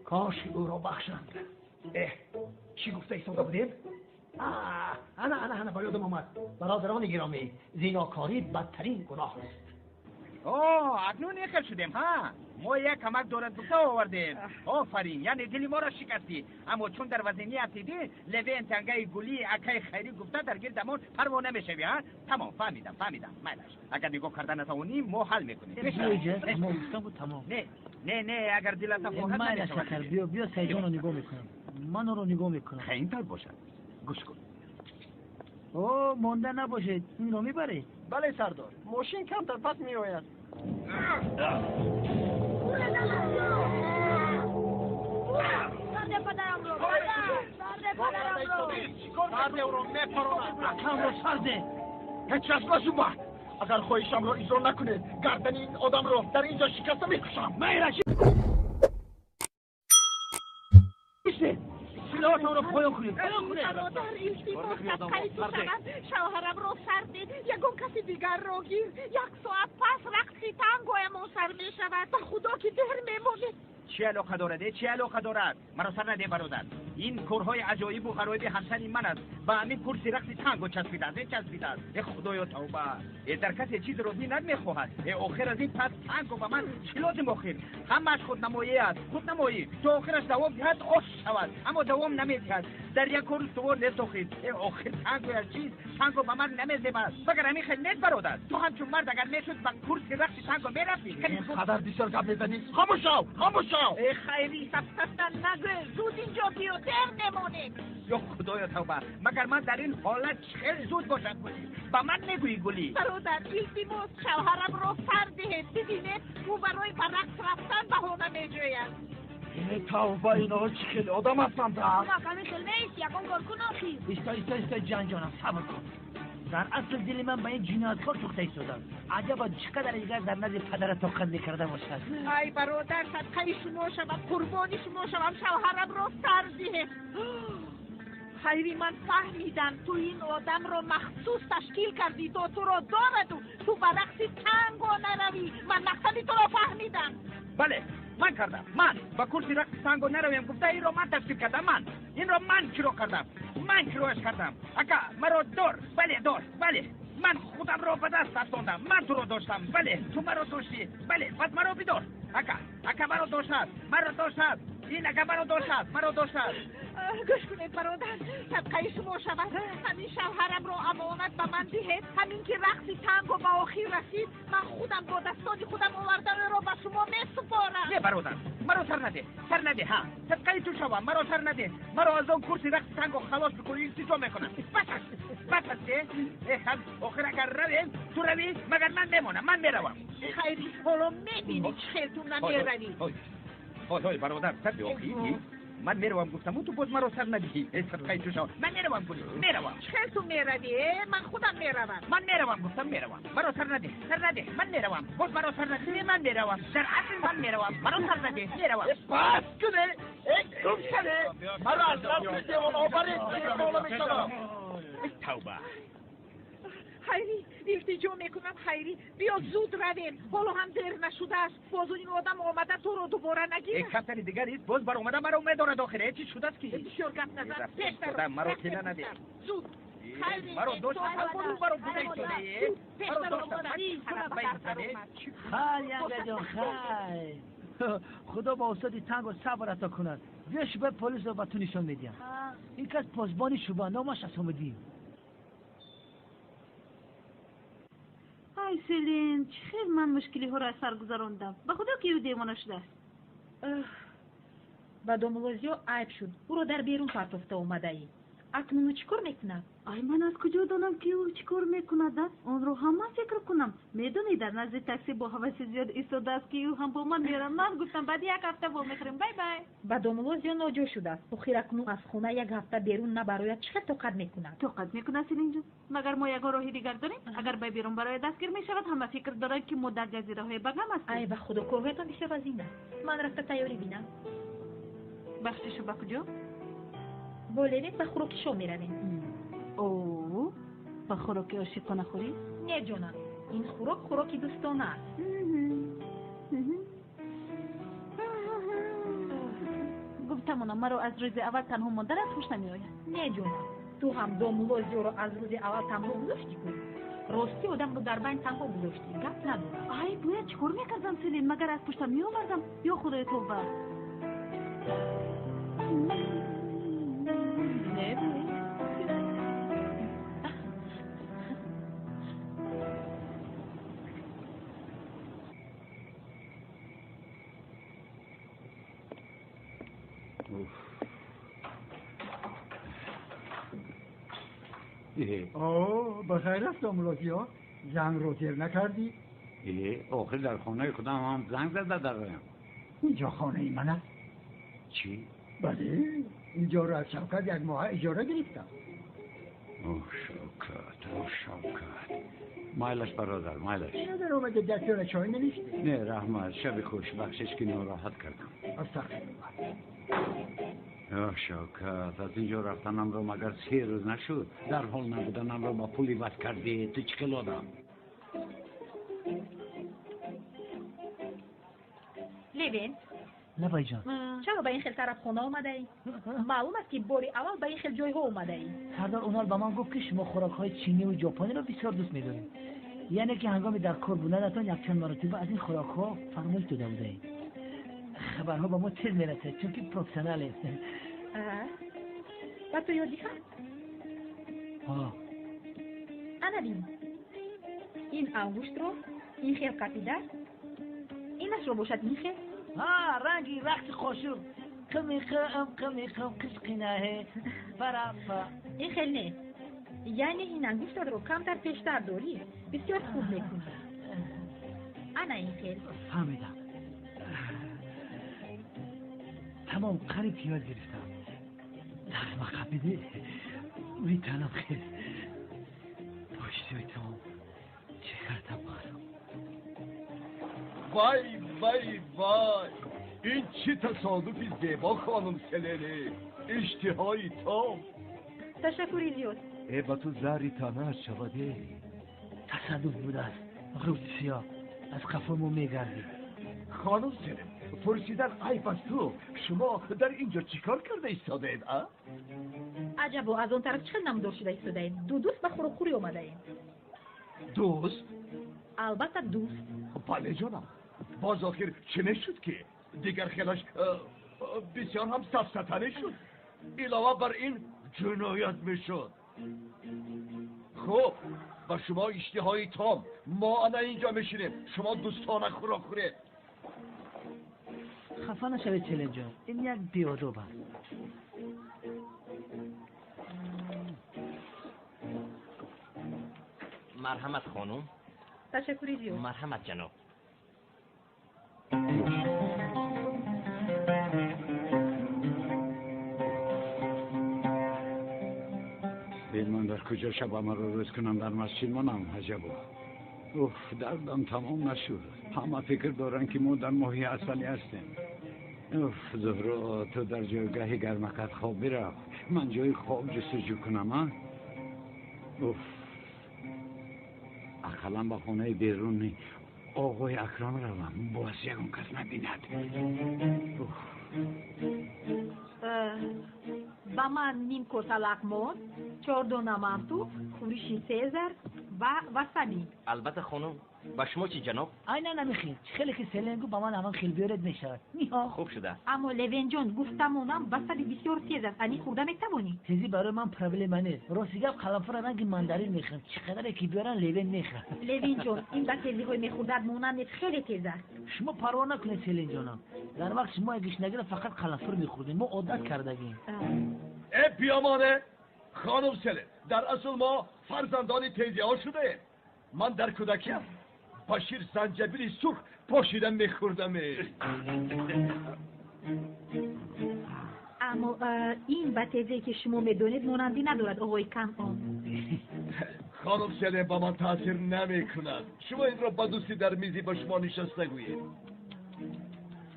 کاش او را بخشند. چی گفته ایستاده بودیم؟ انا با یادم آمد. برادران گرامی، زیناکاری بدترین گناه است. اکنون نیخل شدیم ها. ما یک کمک دولت گفته آوردیم. آفرین، یعنی دلی ما را شکستی. اما چون در وزنیت دیدی لوین تنگه گلی اکای خیری گفته در گردمون پروانه میشوی ها. تمام فهمیدم مایلش. اگر نگاه کردن نتوانیم ما حل میکنیم. تمام. نه اگر دلت فقط نمیشود. بیا سیجان رو نگاه میکنم. من رو نگاه میکنم. اینطور باشد. گوش کن. مانده نباشید. این رو میبری؟ بله سردار. ماشین کمتر پس میآید. سرده پدرم رو. سرده او رو میپرونم. اکرم رو سرده. هیچ از نشون با. اگر خواهشم را اجرا نکنه گردن این آدم رو در اینجا شکسته میکشم. سلاحات رو پایان کنید. برادر التماس صدقه تو شود. شوهرم رو سردید. یگون کسی دیگر رو گیر. 1 ساعت پس رقص تانگویمون سر می شود. به خدا که در میمونید. چه علاقه دارد؟ مرا سر نده برادر. این کارهای عجایب و غرایب همسر من است. با همین کرسی رقص تانگو چسبیده است. ای خدایا توبه. در کسی چیز رو بینت میخواهد. آخر از این پس تانگو با من چه لازم آخر؟ همش خودنمایی است. تو آخرش دوام دهد آش شود. اما دوام نمیدهد. در یک کار سوار نیست آخر تانگو از چیز تانگو با من نمیزبد. مگر همین خیلی نیست برادر. تو همچون مرد اگر میشد با کرسی رقص تانگو میرفتی. خبر بسیار گپ میزنی. خاموش شو. خیری سبستن نگه. زود اینجا بیا در نمانید. یا خدایا توبه. مگر من در این حالت خیلی زود باشد گلی. با من نگویی گلی. برادر التماس شوهرم رو سر دهید. ببینید او برای به رقص رفتن بهانه میجوید. توبه اینا چی خیلی آدم هستند. کمی خیلی نیست. یکم کار کن آخی. ایستا جانم صبر کن. در اصل دل من به این جنایتکار سوخته ایستادم. عجبا چقدر دیگر در نزد پدر طاقت میکرده باشد. ای برادر صدقه شما شوم قربانی شما شوم شوهرم رو سر دهید. خیلی من فهمیدم تو این آدم رو مخصوص تشکیل کردی. تو رو دارد و تو به رقص تانگو نروی. من مقصدی تو رو فهمیدم. بله من کردم. من با کرسی رقص تانگو نرویم گفته این رو من تشکیل کردم. این رو من شروع کردم. من شروعش کردم. اکا مرا بله من خودم را به دست رساندم. من تو رو داشتم. بله تو مرا داشتی. بله بعد مرا بدار. اکا مرا داشتد. این اکا مرا داشتد. گوش کنید برادر. صدقه شما شود. همین شوهرم رو امانت به من دهید. همین که رقص تانگو به آخر رسید من خودم با دستان خودم آوردن رو به شما میسپارم. نه برادر مرا سر نده ها. صدقه تو شوم مرا سر نده. مرا از اون کرسی رقص تانگو خلاص بکنی التجا میکنم. بس آخر اگر رویم تو روی مگر من میمونم. من میروم. خیلی حالا میبینی چه خیلتون نمیروی. های برادر سر آخی من میروم گفتم تو باز مرا سر ندهی. صدقه تو شو من میروم خیلتون میروی. من خودم میروم. من میروم گفتم مرا سر نده. من میروم. باز مرا سر نده. من میروم. در اصل من میروم. مرا سر نده. میروم. بس کنه. مرا از رفت دیوان آورید. بالا میشدم. توبه. خیری التجا میکنم خیری بیا زود رویم. حالا هم دیر نشده است. باز این آدم آمده تو رو دوباره نگیره. یک کفتر دیگری باز بر اومده مرا میداره داخله. چی شده است که بسیار گپ نزن. پیشتر مرا کنه نده. زود خیری مرا دوست برو بوده شده. مرا دوست خیلی جان خیلی خدا با استاد تانگو صبر عطا کند. بیا شبه پلیس رو به تو نشان میدیم. این کس پاسبانی شبه نامش حسامدین. ای سلین چخیر من مشکلی ها را سر گذراندم. به خدا که او دیوانه شده است. با دومولوزیو عیب شد. او را در بیرون پرتفته اومده ای. اکنون چیکار میکند؟ ای من از کجا دانم که او چیکار میکند؟ آن رو هم فکر کنم. میدونی در نزد تاکسی با حوث زیاد ایستاده است که او هم با من میرم. من گفتم بعد 1 هفته با میخوریم. بای بای. با دومولوزیو ناجا شده است. اخیر اکنون از خونه 1 هفته بیرون نبراید چقدر طاقت میکند؟ طاقت میکند سلین جان. مگر ما یک راهی دیگر داریم؟ اگر به بیرون برای دستگیر میشود همه فکر دارند که ما در جزیره های بگم هستیم. ای به خدا کارهایتان بیشتر از این است. من رفته تیاری بینم. بخششو با کجا؟ با لبین به خوراکیشو میرویم. او با خوراکی عاشقانه خوری؟ نه جانم، این خوراکی دوستانه است. گفتمونم مرا از روز اول تنها ماندن خوش نمیآید. نه جانم، تو هم دامولوزی رو از روز اول تنها گذاشتی کن. راستی آدم رو در بین تنها گذاشتی، گپ ندارم. ای باید چیکار میکردم سلین؟ مگر از پشتم میآوردم یا خدای توبه؟ نه بخیر است دامولوزیا؟ زنگ رو تیر نکردی؟ آخر در خانه خودم هم زنگ زده دارم. اینجا خانه ای من است؟ چی؟ بله، اینجا رو از شوکت یک ماه اجاره گرفتم. اوه شوکت مایلش برادر مایلش. در اومده دستور چای نوشته؟ نه رحمت، شب خوش، بخشش که ناراحت کردم. استغفرالله. یا شوکت، از اینجا رفتنم رو مگر 3 روز نشد؟ در حال نبودنم رو با پولی بس کردی، تو چی کل آدم؟ لبین لبای جان، چرا به این خیل طرف خونه آمده ای؟ معلوم است که باری اول به این خیل جای ها آمده ای. سردار اونال به من گفت که شما خوراک های چینی و ژاپنی رو بسیار دوست می‌دارید. یعنی که هنگامی در کار بودنتان یک چند مرتبه از این خوراک ها فرمایش داده بودید. خبرها به ما تیز میرسه چون که پروفسیونال است. و تو یادی هم؟ انا بین این انگشت رو این خیل قطیده اینش رو باشد این خیل؟ رنگی رقص خوشو کمی قشقینه فرافا. این خیل نه، یعنی این انگشت رو کمتر پیشتر داری، بسیار خوب میکنی. انا این خیل فهمیدم. تمام قریب پیاز گرفتم. لغمه قبیده میتونم خیل پاشتوی تمام چه کردم بخرم. وای این چی تصادفی زیبا خانم سلنه، اشتهای تام. تشکری زیاد. با تو زری تنه شوده. تصادف بوده است. روز سیاه از قفامو میگردی. خانم سلنه پرسیدن عیب از تو، شما در اینجا چیکار کرده ایستاده اید؟ عجب و از اون طرف چه نمدار شده ایستاده اید؟ دو دوست به خوری اومده اید. دوست؟ البته دوست. بله جانم. باز آخر چه نشد که دیگر خیلش بسیار هم سفستنه شد، علاوه بر این جنایت میشد. خب با شما اشتهای تام ما انا اینجا میشینیم، شما دوستانه خوراک خورید. خفه نشوید چلن جان، این یک بیاداب است. مرحمت خانم. تشکری زیاد. مرحمت جناب. من در کجا شب ما رو روز کنم در مسجد منم عجبا. اوه دردم تمام نشد. همه فکر دارن که ما در ماهی اصلی هستیم. اوه زهرا تو در جایگاه گرمکت خواب برو، من جای خواب جستجو کنم ها. اوه اقلا با خونه بیرونی آقای اکرام روم باز یکون کس نبیند. با من نیم کوسه لقمون، 4 دانه مانتو، خوریشی سیزر و وسابی. البته خانم. با شما چی جناب؟ نه نمیخید. خیلی که سلنگو با من همان خیلی بیارد میشود. خوب شده. اما لوین جان گفتمونم وسابی بسیار تیز است. انی خورده میتوانی؟ تیزی برای من پرابلم نیست. راستی گپ قلمفر رنگ ماندارین میخرم. چقدر که بیارن لوین میخرم. لوین جان این با تیزی های میخوردد مونند خیلی تیز است. شما پروا نکنید سلین جانم. در وقت شما اگه نگیره فقط قلمفر میخوردیم. ما عادت کردگیم. بیامانه خانم سلن، در اصل ما فرزندان تیزی ها شده. من در کودکیم با شیر زنجبیل سرخ پاشیدن میخوردم. اما این با تیزی که شما میدونید مانندی ندارد آقای کم آن. خانم سلن با من تاثیر نمی کند. شما این را با دوستی در میزی با شما نشسته گویید.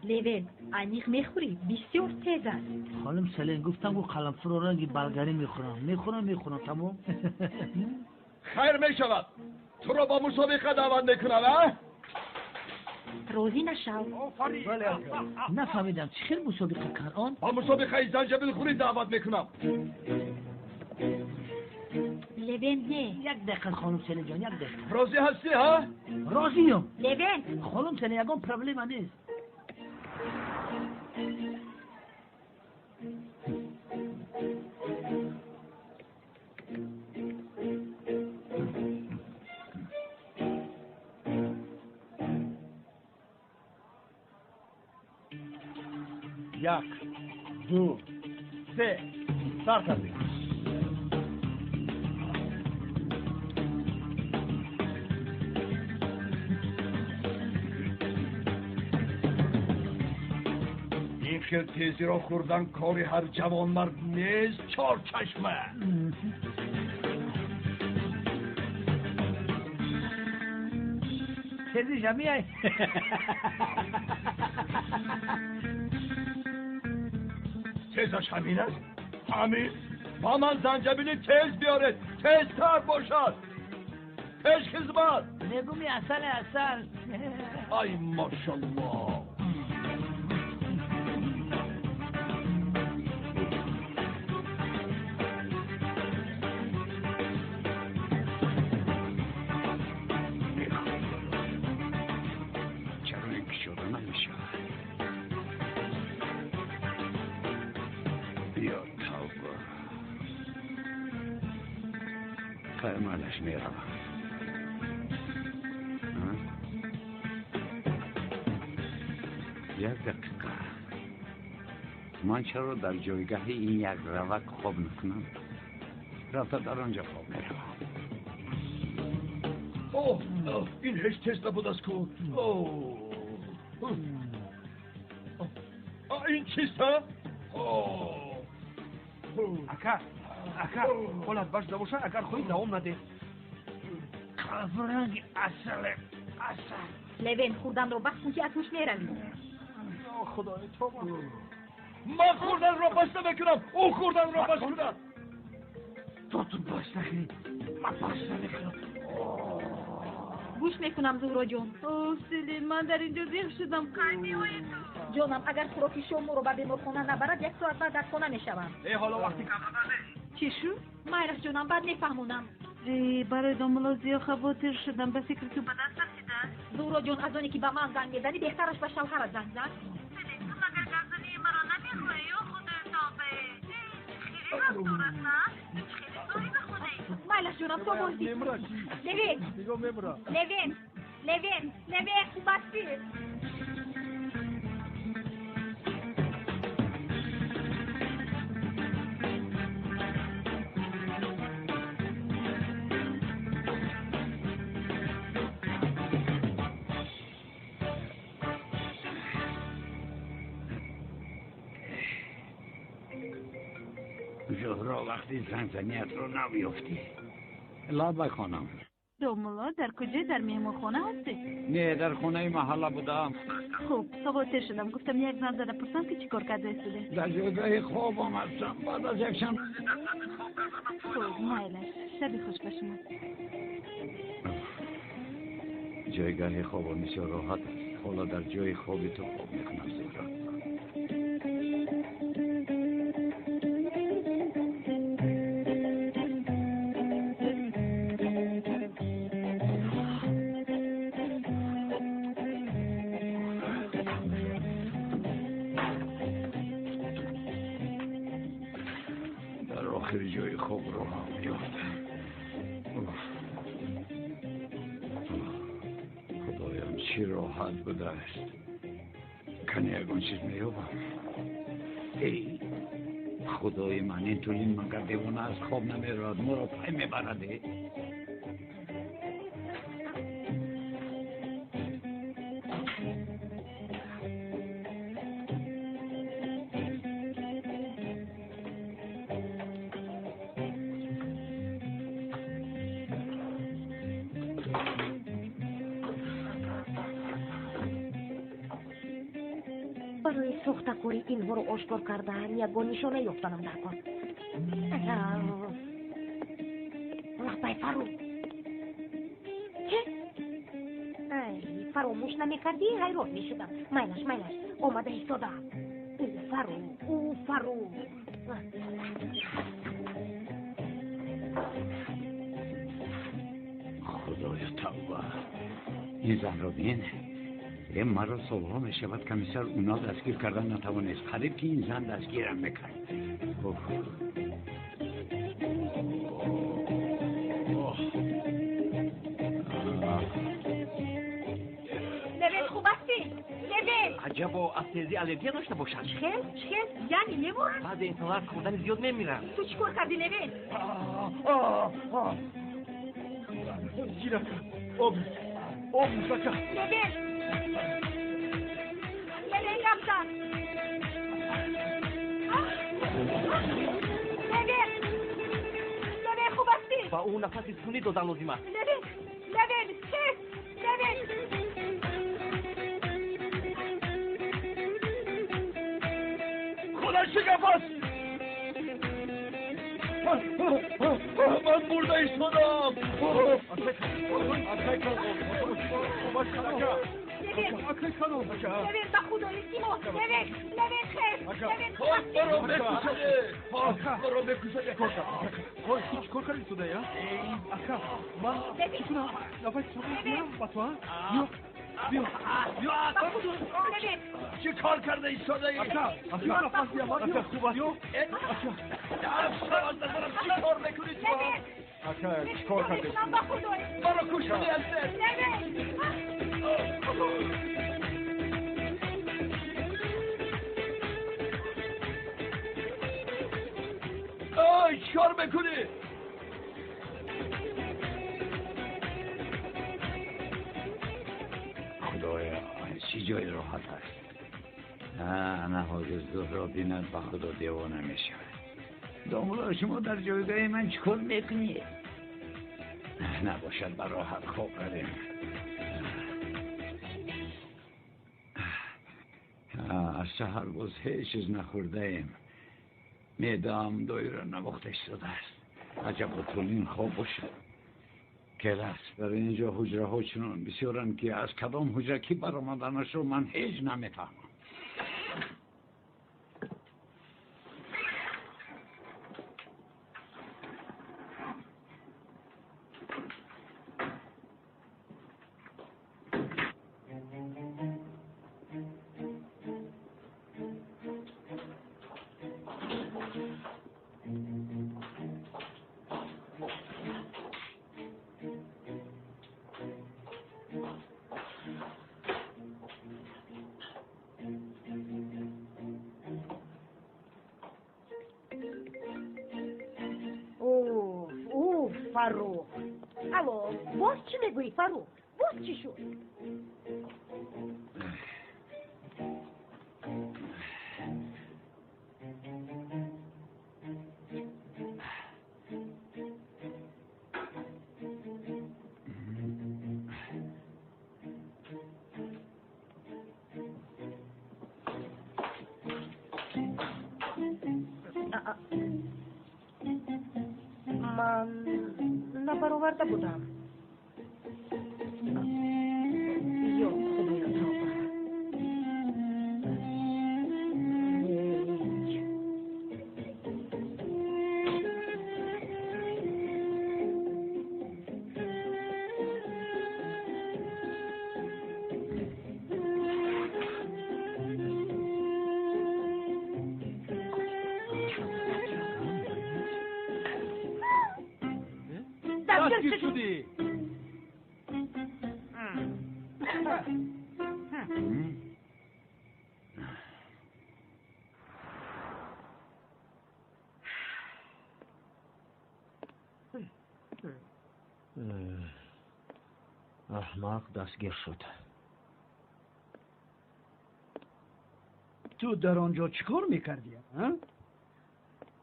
لول انیق میخوری بسیار تیز است. خانم سلین گفتم گو قلمفر رنگی بلگری میخورم تمام. خیر میشود تو را با مسابقه دعوت میکنم ها؟ روزی نشو. نفهمیدم چی خیلی مسابقه کرد آن؟ با مسابقه زنجبیل خوری دعوت میکنم. لون نه. یک دقیقه خانم سلین جان، یک دقیقه. راضی هستی ها؟ راضیم. لون خانم سلین یکم پرابلم نیست. یک دو سه سر کردیم. این خیلی تیزی را خوردن کاری هر جوان مرد نیست. چار چشمه تیزی جمعی تیزش همین است؟ همین؟ با من زنجبیل تیز بیارد، تیزتر باشد. پیش خدمت. نگومی اصل. ای ماشالله. چرا اینکه شروع نمیشه؟ یا توبه. قیمتش میروم. یک دقیقه. من چرا در جایگاه این یک روک خواب میکنم؟ رفته در آنجا خواب میروم. اوه این هیچ تیز نبود است کو. این چیست ها؟ اکا خولت باش دوشه اگر خوی دوام نده. قلمفر اصل. لون خوردن رو بخش که اتوش میروی. خدای تو من خوردن را بس نمیکنم. او خوردن را بس کنم. تو بس نکنی. من بس نمیکنم. گوش میکنم زهرا جون. اوه سلین من در اینجا زیخ شدم. جانم اگر خوراکی شما رو به بیمارخانه نبرد 1 ساعت بعد در خانه میشوم. حالا وقتی کم چی شو؟ مایرش جانم بعد نفهمونم. برای داملازیا خواطر شدم به فکر که به دست رسیده. زهرا جون از اونی که به من زنگ میزنی بهترش به شوهرت زنگ زن. سلین تو مگر گردنی مرا نمیخوای یا خدا تابه. خیلی رفتار است نه؟ خیلی داری به خودی. مایرش جانم تو بازی. لون خوب هستی؟ زهرا وقتی زنزنیت رو نمیفتی لا بکنم. داملا در کجا در مهمانخانه هستی؟ نه در خونه محله بودم. خوب خواطر شدم گفتم یک زن زده پرسم که چی کار کرده استوده. در جایگاه خوابم هستم بعد از یک شب. خوب مایلش شبی خوش به شما. جایگاه خوابم بسیار راحت است. حالا در جای خوابی تو خواب میکنم زهرا. جای خوب رو میافتم. خدایم چی راحت بوده است. کنی اگون چیز میابم. ای خدای من این تو این مگر دیوانه از خواب نمیراد مرا پای میبرده. برای ساختکاری اینها رو آشکار کردن یگان نشانه یافتنم نکن. لبای فرو چه؟ ای فراموش نمیکردی حیران میشدم. میلش آمده ایستادم. او فرو خدایا توبه. این زن رو بین این مرا صبح می شود کمیسر اونا دستگیر کردن نتوانست. قریب که این زن دستگیرم بکرد. لبن خوب هستی؟ لبن عجبا از تیزی الرژی داشته باشن. چخل؟ یعنی میمورن؟ بعض انسان‌ها از خوردن زیاد نمیرن. تو چی کار کردی لبن؟ گیرم آب بکن. لبن رفتن. لبن خوب هستی؟ با اون نفس سونی دادن لازم است. لبن چه؟ خدا شگفت من برده ایستادم. لبن با خدای سیمون. لبن خیر. برو بکشده. هیچ کار کردی تو دیا؟ اکا من چطورم نفس سوقی بیارم با تو ها؟ بیا چه کار کرده ایستاده ای؟ اکا نفس بیام اکا خوب است. چی کار میکنی تو؟ اکا چی کار کرده ایستاده؟ برو کشته هسته. آی چی کار میکنی؟ خدایا چی جای راحت است. نه حاضر زهر را بیند با خدا دیوانه می شود. دامولا شما در جایگاه من چیکار میکنی؟ نباشد بر راحت خواب کردیم. از سحر باز هیچ چیز نخورده ایم. میدم دایره نواخته شده است. عجب طولین خواب باشد. کلاس برای اینجا حجره ها چنان بسیارن که از کدام حجره کی برآمدنش رو من هیچ نمیفهمم. فرخ الو باز چی میگویی فرخ؟ باز چی شد؟ من نبرآورده بودم. یا خدایا توبه. دستگیر شدی. احمق دستگیر شد. تو در آنجا چیکار میکردی؟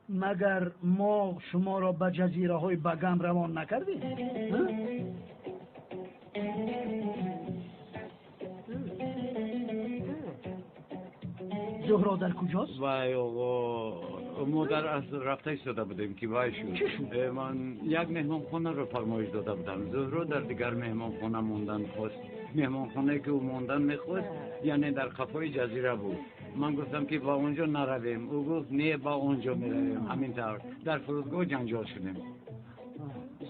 مگر ما شما را به جزیره های بگم روان نکردیم؟ زهرا در کجاست؟ وای آقا ما در از رفته ایستاده بودیم که وای شد. چی شد؟ من یک مهمان خانه رو فرمایش داده بودم. زهرا در دیگر مهمان خانه موندن خواست. مهمان خانه که او موندن میخواست یعنی در قفای جزیره بود. من گفتم که با اونجا نرویم. او گفت نه با اونجا میرویم. همینطور در فرودگاه جنجال شدیم.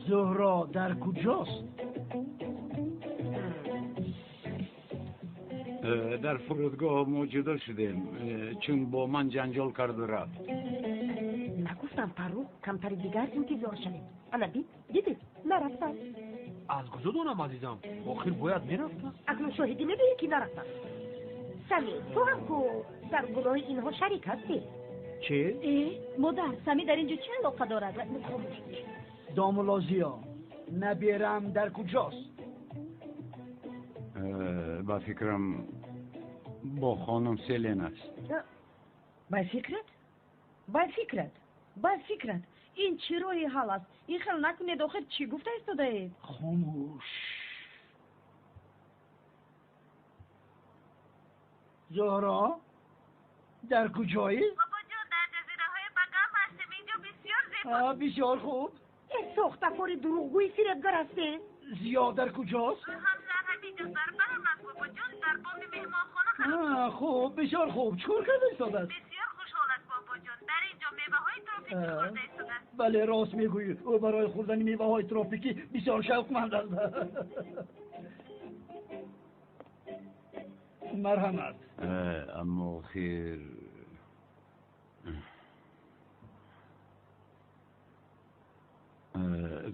زهرا در کجاست؟ در فرودگاه موجود شدیم چون با من جنجال کرد و رفت. نگفتم فرخ کمتر دیگر انتظار شدیم. انا دیدید نرفتم. از کجا دونم عزیزم؟ آخر باید میرفتم. اکنون شاهدی میدونی که نرفتم. سمی تو هم کو در گناه اینها شریک هستی. چه؟ مادر سمی در اینجا چه علاقه دارد؟ دامولازیا نبیرم در کجاست؟ با فکرم با خانم سلین است. با فکرت این چی روی حال است؟ این خیل نکنید آخر چی گفته ایستاده اید؟ خاموش. زهرا در کجایی؟ بابا جان در جزیره های بگم هستیم. اینجا بسیار زیبا. بسیار خوب. این سختفوری دروغگوی فریبگر هستی؟ زیاد در کجاست؟ همسر همینجا سربرم است بابا جان در بام مهمان خانه. خوب بسیار خوب. چکار کرده ایستاده است؟ بسیار خوشحال است بابا جان. در اینجا میوه های تروپیکی خورده ایستاده است. بله راست میگویی. او برای خوردن میوه های تروپیکی بسیار شوقمند است. مرحمت. اما خیر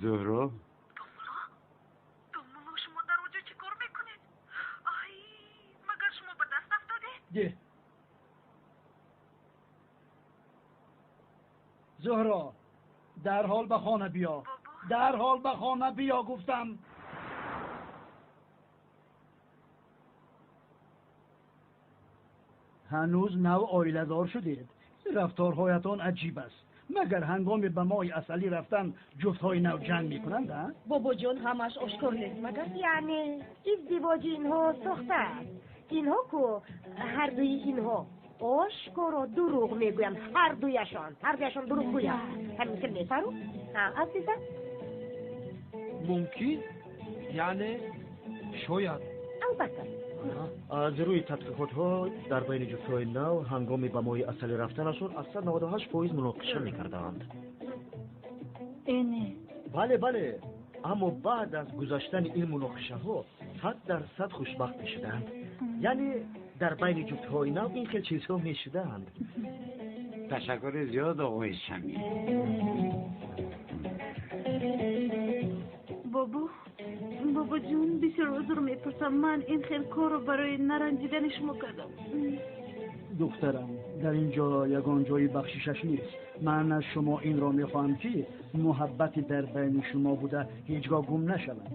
زهرا دامولا شما در اونجا چی کار میکنید؟ آی مگر شما به دست افتاده؟ زهرا در حال به خانه بیا. در حال به خانه بیا گفتم. هنوز نو آیله دار شدید. رفتارهایتان عجیب است. مگر هنگام به مای اصلی رفتن جفتهای نو جنگ میکنند؟ بابا جان همش آشکار نیست مگر؟ یعنی ازدواج اینها سخته است. اینها کو هر دوی اینها آشکار و دروغ میگویم. هر دویشان دروغ گویم. همین که میفرو؟ عزیزم ممکن؟ یعنی شاید البته از روی تحقیقات ها در بین جفت‌های نو هنگام به مای اصلی رفتنشون اصلا 98% مناقشه میکردند. اینه بله اما بعد از گذشتن این مناقشه ها 100% خوشبخت میشدند. یعنی در بین جفت‌های نو این خیلی چیزها میشدند. تشکر زیاد آقای شمی. بابا جون بسیار عذر میپرسم. من این خیلی کار رو برای نرنجیدن شما کردم. دخترم در اینجا یگان جای بخششش نیست. من از شما این را میخواهم که محبتی در بین شما بوده هیچگاه گم نشود.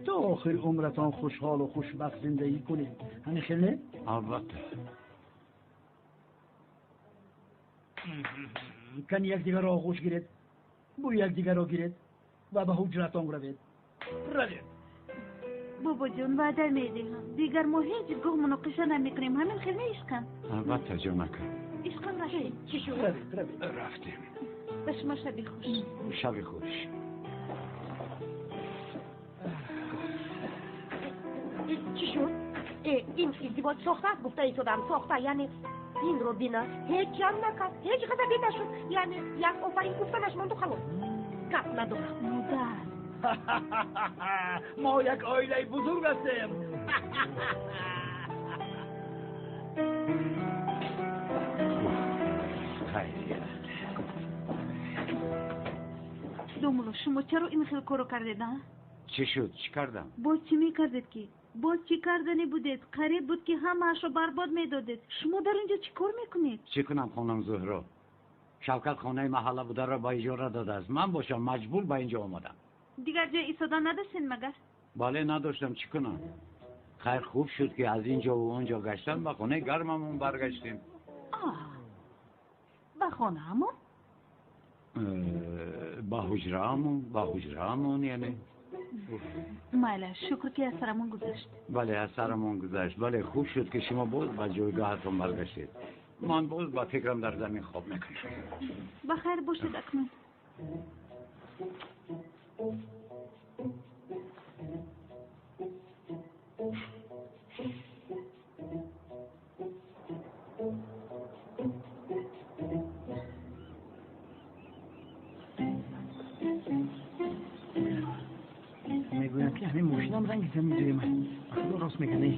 تا آخر عمرتان خوشحال و خوشبخت زندگی کنید. همین خیلی نه؟ البته. کن یک دیگر را آغوش گیرید. بو یک دیگر را گیرید و به حجرتان روید. بابا جون وعده میدیم دیگر ما هیچ گاه مناقشه نمیکنیم. همین خیلی عشقم. البته جانکم. عشقم رفتیم. چی شد؟ رفتیم. به شما شبی خوش. شبی خوش. چی شد؟ این ازدواج ساخته است گفته ایستادم. ساخته یعنی این رو بینا هیچ جان نکرد. هیچ قدر بیده شد. یعنی یک آفرین گفتنش من تو خلاص گپ ندارم. مادر ما یک عائله بزرگ هستیم. دومولو شما چرا این خیلی کارو کردید؟ چی شد؟ چی کردم؟ باز چی میکردید که؟ باز چی کردنی بودید؟ قریب بود که همه رو برباد میدادید. شما در اینجا چی کار میکنید؟ چی کنم خانم زهرا؟ شوکت خانه محله بوده را با اجاره داده است. من باشم مجبور به اینجا آمدم. دیگر جای ایستادن نداشتین مگر؟ بله نداشتم. چی کنم؟ خیر خوب شد که از اینجا و اونجا گشتم به خانه گرممون برگشتیم. به خانه همون؟ با حجره همون یعنی. ماله شکر که از سرمون گذشت. بله از سرمون گذشت. بله خوب شد که شما باز به جایگاهتون برگشتید. من باز با فکرم در زمین خواب میکنم. بخیر باشید اکنون. میگویم که همین ماشینم رنگ زمین دوی من. خدا راست میگنه.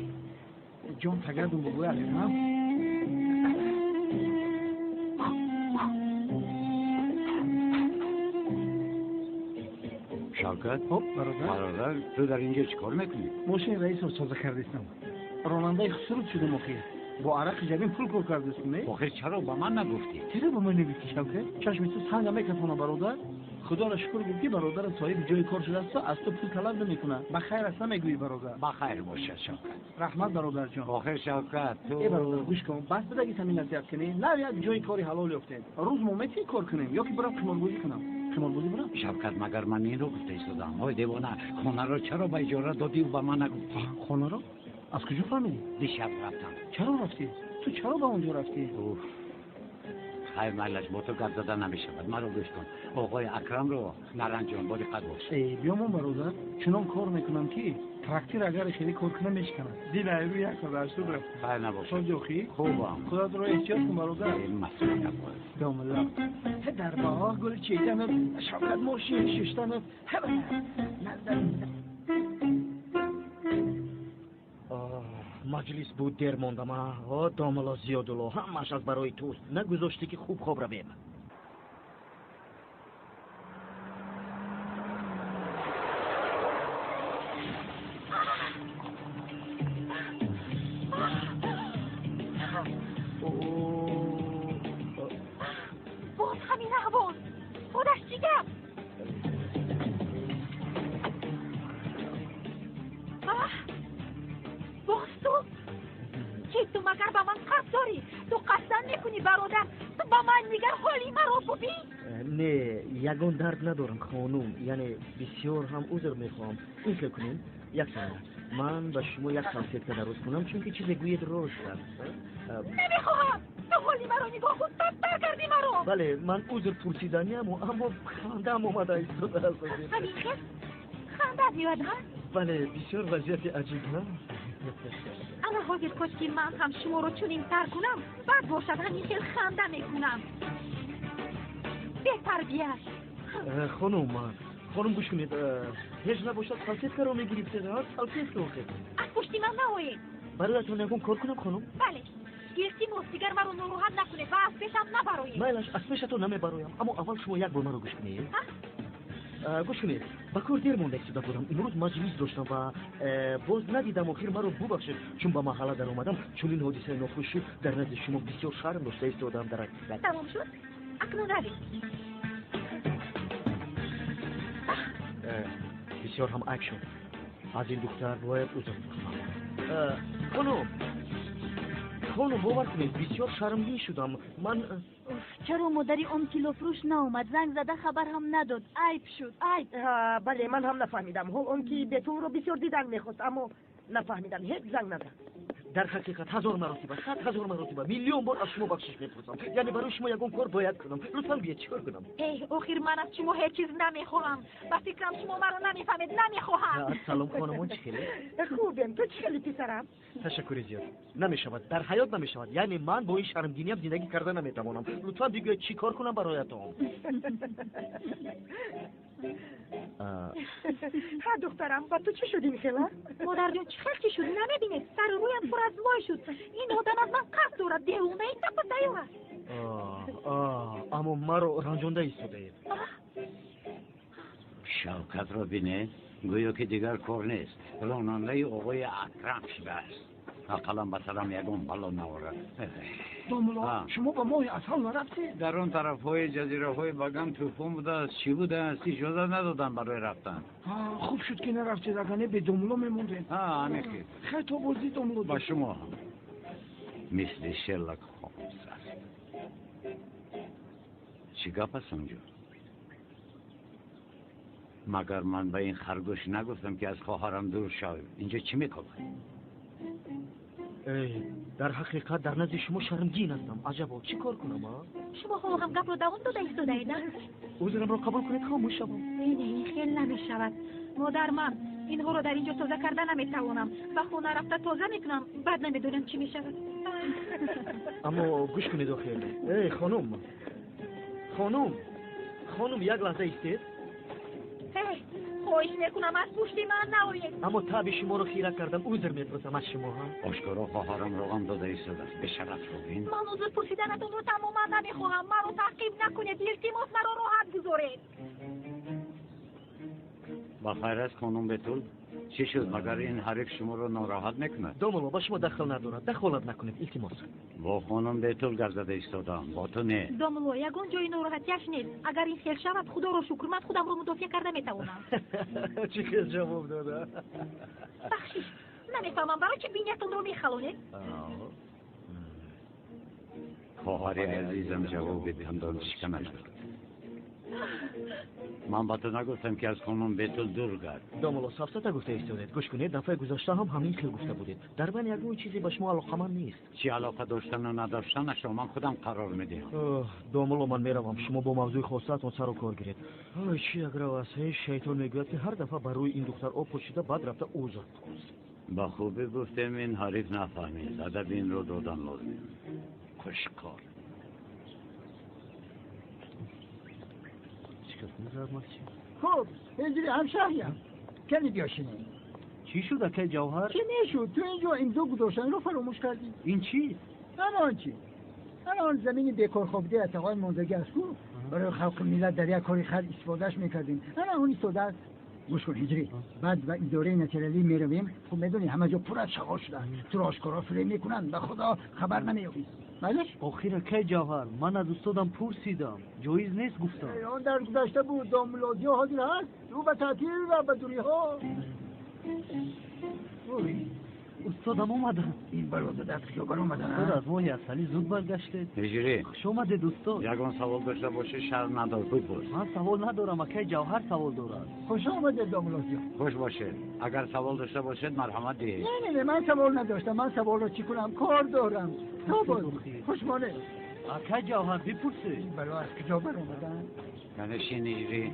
جان تگردون بگوی علیرم. شوکت برادر تو در اینجا چیکار میکنی؟ ماشین رئیس رو سازه کردیستم. راننده خسرود شده مخیر. با عرق جبین پول کار کردیستم نه؟ آخر چرا با من نگفتی؟ چرا با من نگفتی شوکت؟ چشم تو سنگ میکتونه برادر؟ خدا را شکر گفتی برادر صاحب جای کار شده است از تو پول طلب نمیکنه. بخیر است نمیگویی برادر؟ بخیر باشه شوکت. رحمت برادر جان. آخر شوکت تو ای برادر گوش کن. بس بدگی همین نصیحت کنی. نه یک جای کاری حلال یافتیم. روز ما میتونی کار کنیم یا که برام قماربازی کنم. قماربازی برام؟ شوکت مگر من این رو گفته ایستادم. های دیوانه خونه رو چرا به اجاره دادی و به من نگفتی؟ خونه رو؟ از کجا فهمیدی؟ دیشب رفتم. چرا رفتی؟ تو چرا به اونجا رفتی؟ خیر مالش با تو گپ زدن نمیشود. مرا گوش کن. آقای اکرم رو نرنجان با دقت باش. بیا من برادر چنان کار میکنم که تراکتور اگر خیلی کار کنه میشکنه. دیل روی 1080 رفت. خیر نباشه. شاجوخی؟ خوبم. خودت رو احتیاط کن برادر. مسئولیت باش. دام الله. در باه گل چیدن شوکت ماشین ششتن مجلس بود دیر موندم. داملا زیادالله همش از برای توست. نگذاشتی که خوب خواب رویم. باز همین احوال خودش دیگم. باز تو چی تو مگر با من قصد داری؟ تو قصد میکنی برادر؟ تو با من میگر حالی مرا ببین؟ نه یگان درد ندارم خانوم. یعنی بسیار هم عذر میخوام. این که کنیم یک ثانیه من به شما یک سلسیت درست کنم چون که چیز گوید راست است. نمیخواهم. تو حالی مرا نگاه خود بدتر کردی مرا. بله من عذر پرسیدنیم اما خندم اومده ایستاده است. همین که خنده میاد ها؟ بله بسیار وضعیت عجیب نه؟ اما حاضر کاش که من هم شما رو چنین تر کنم بعد باشد همین خیل خنده میکنم. بهتر بیار. خانم گوش کنید. هیچ نباشد سلسیت که رو میگیرید سلسیت که آخه از پشتی من نهایید. برایتون نگون کار کنم خانم؟ بله گرفتی مستیگر مرا نروحت نکنه و از پیشم نبراید. مایلش از پیشتو نمیبرایم اما اول شما یک بار مرا گوش کنید. گوش کنید با کار دیر مونده ایستاده بودم. امروز مجلس داشتم و باز ندیدم آخر مرا ببخشید چون با محله در اومدم چون این حادثه ناخوش شد در نزد شما بسیار شرم داشته ایستادم در حقیقت. تمام شد؟ اکنون روید. بسیار هم عک شد. از این دختر باید عذر بخواهم. خانم باور کنید بسیار شرمگین شدم. من چرا مادری اون کیلو فروش ناومد؟ زنگ زده خبر هم نداد. عیب شد عیب. بله من هم نفهمیدم. اون که به تو رو بسیار دیدن میخواست اما نفهمیدم. هیچ زنگ نداد. در حقیقت 1000 مرتبه 100,000 مرتبه میلیون بار از شما بخشش میپرسم. یعنی برای شما یکون کار باید کنم. لطفا بیاید چیکار کنم؟ آخر من از شما هیچ چیز نمیخواهم. با فکرم شما مرا نمیفهمید. نمیخواهم. سلام خانم چه خیلی؟ خوبم. تو چه خیلی پسرم؟ تشکر زیاد. نمیشود در حیات نمیشود. یعنی من با این شرمگینی هم زندگی کردن نمیتوانم. لطفا بگویید چی کار کنم برایتون؟ ها دخترم با تو چی شدی میخلا؟ مادر جون چه خلقی شدی نمیبینید؟ سر و رویم پر از مای شد. این آدم از من قصد دارد. دیونه این تپا دیوه. اما مرا رنجانده ایستاده اید. شوکت را بینه گویا که دیگر کار نیست. راننده آقای اکرم شده است. اقلم به سرم یکم بلا نوارد. داملا شما با ماه اصل نرفتی؟ در اون طرف های جزیره های بگم توفون بوده است. چی بوده است؟ اجازه ندادن برای رفتن. خوب شد که نرفتی دکنه به داملا میموندین. همین خیلی. خیلی تو بازی داملا با شما هم مثل شرلک هولمز است. چی گپ است اونجا؟ مگر من به این خرگوش نگفتم که از خواهرم دور شویم؟ اینجا چی میکنه؟ در حقیقت در نزد شما شرمگین هستم. عجبا چی کار کنم ها؟ شما حالا هم گپ رو دوام داده ایستاده نه؟ عذرم را قبول کنید خاموش شوم. این خیلی نمیشود. مادر من اینها رو در اینجا تازه کردن نمیتوانم. و خونه رفته تازه میکنم بعد نمیدونم چی میشود. اما گوش کنید آخر. خانم یک لحظه ایستید. خواهش میکنم از پشت من نآیید. اما تاب شما رو خیره کردم. عذر میپرسم از شما ها. آشکارا خواهرم رقم داده ایستاده است. به شرف شدین. من عذر پرسیدنتون رو تماما نمیخواهم. من رو تعقیب نکنید. التماس مرا راحت گذارید. بخیر است خانم بتول. چی شد مگر این حریف شما رو ناراحت نکنه؟ داملا با شما دخل ندارد. دخالت نکنید التماس. با خانم بتول گردده ایستادم. با تو نه. داملا یگان جای ناراحتیش نیست. اگر این خیر شود خدا رو شکر من خودم رو مدافع کرده میتوانم. چی که جواب داده؟ بخشش نمیفهمم برای چه بینیتون رو میخلونید؟ خواهر عزیزم جواب بدهم دانش کمش کرد. من با تو نگفتم که از خانم بتول دور گرد. داملا صفصته گفته ایستادید. گوش کنید دفعه گذشته هم همین خیلی گفته بودید. در بین یگان چیزی به شما علاقه‌مند نیست. چی علاقه داشتن و نداشتنش رو من خودم قرار میدم. داملا من میروم. شما با موضوع خاصتون سر و کار گیرید. چی اگر واسه شیطان میگوید که هر دفعه بر روی این دختر آب پاشیده بعد رفته عذر خواست. با خوبی گفتم این حریف نفهمید. ادب این رو دادن لازم. خوشکار. خب هجری همشهریم کنی بیاشینه. چی شده که جوهر؟ چی نشد؟ تو اینجا امضا گذاشتن رو فراموش کردی؟ این چی؟ الان چی؟ الان زمین بیکار خوابیده از آقای منزگی است کو برای خلق ملت در یک کاری خرد استفادهش میکردیم. الان اون ایستاده است. گوش کن هجری بعد و اداره نتیرالی میرویم. خب میدونی همه جا پر از شغال شده. تو را آشکارا فریب میکنن به خدا خبر نمیابی. بلش؟ آخیره که جوهر من از استادم پرسیدم جایز نیست گفتم. آن در گذشته بود داملازی ها حاضر هست رو به تعطیل و به دوری ها. استادم اومدن. این برادر از خیابر اومدن. استاد از ماه اصلی زود برگشتید. هجری خوش اومدید استاد. یگان سوال داشته باشه شر ندار بپرس. من سوال ندارم اکی جوهر سوال دارد. خوش آمدید داملازی ها. خوش باشه. اگر سوال داشته باشید مرحمت دهید. نه من سوال نداشتم. من سوال رو چی کنم کار دارم. خوشمانه. اکی جوهر بپرسید. برای از خیابر اومدن. کنشین هجری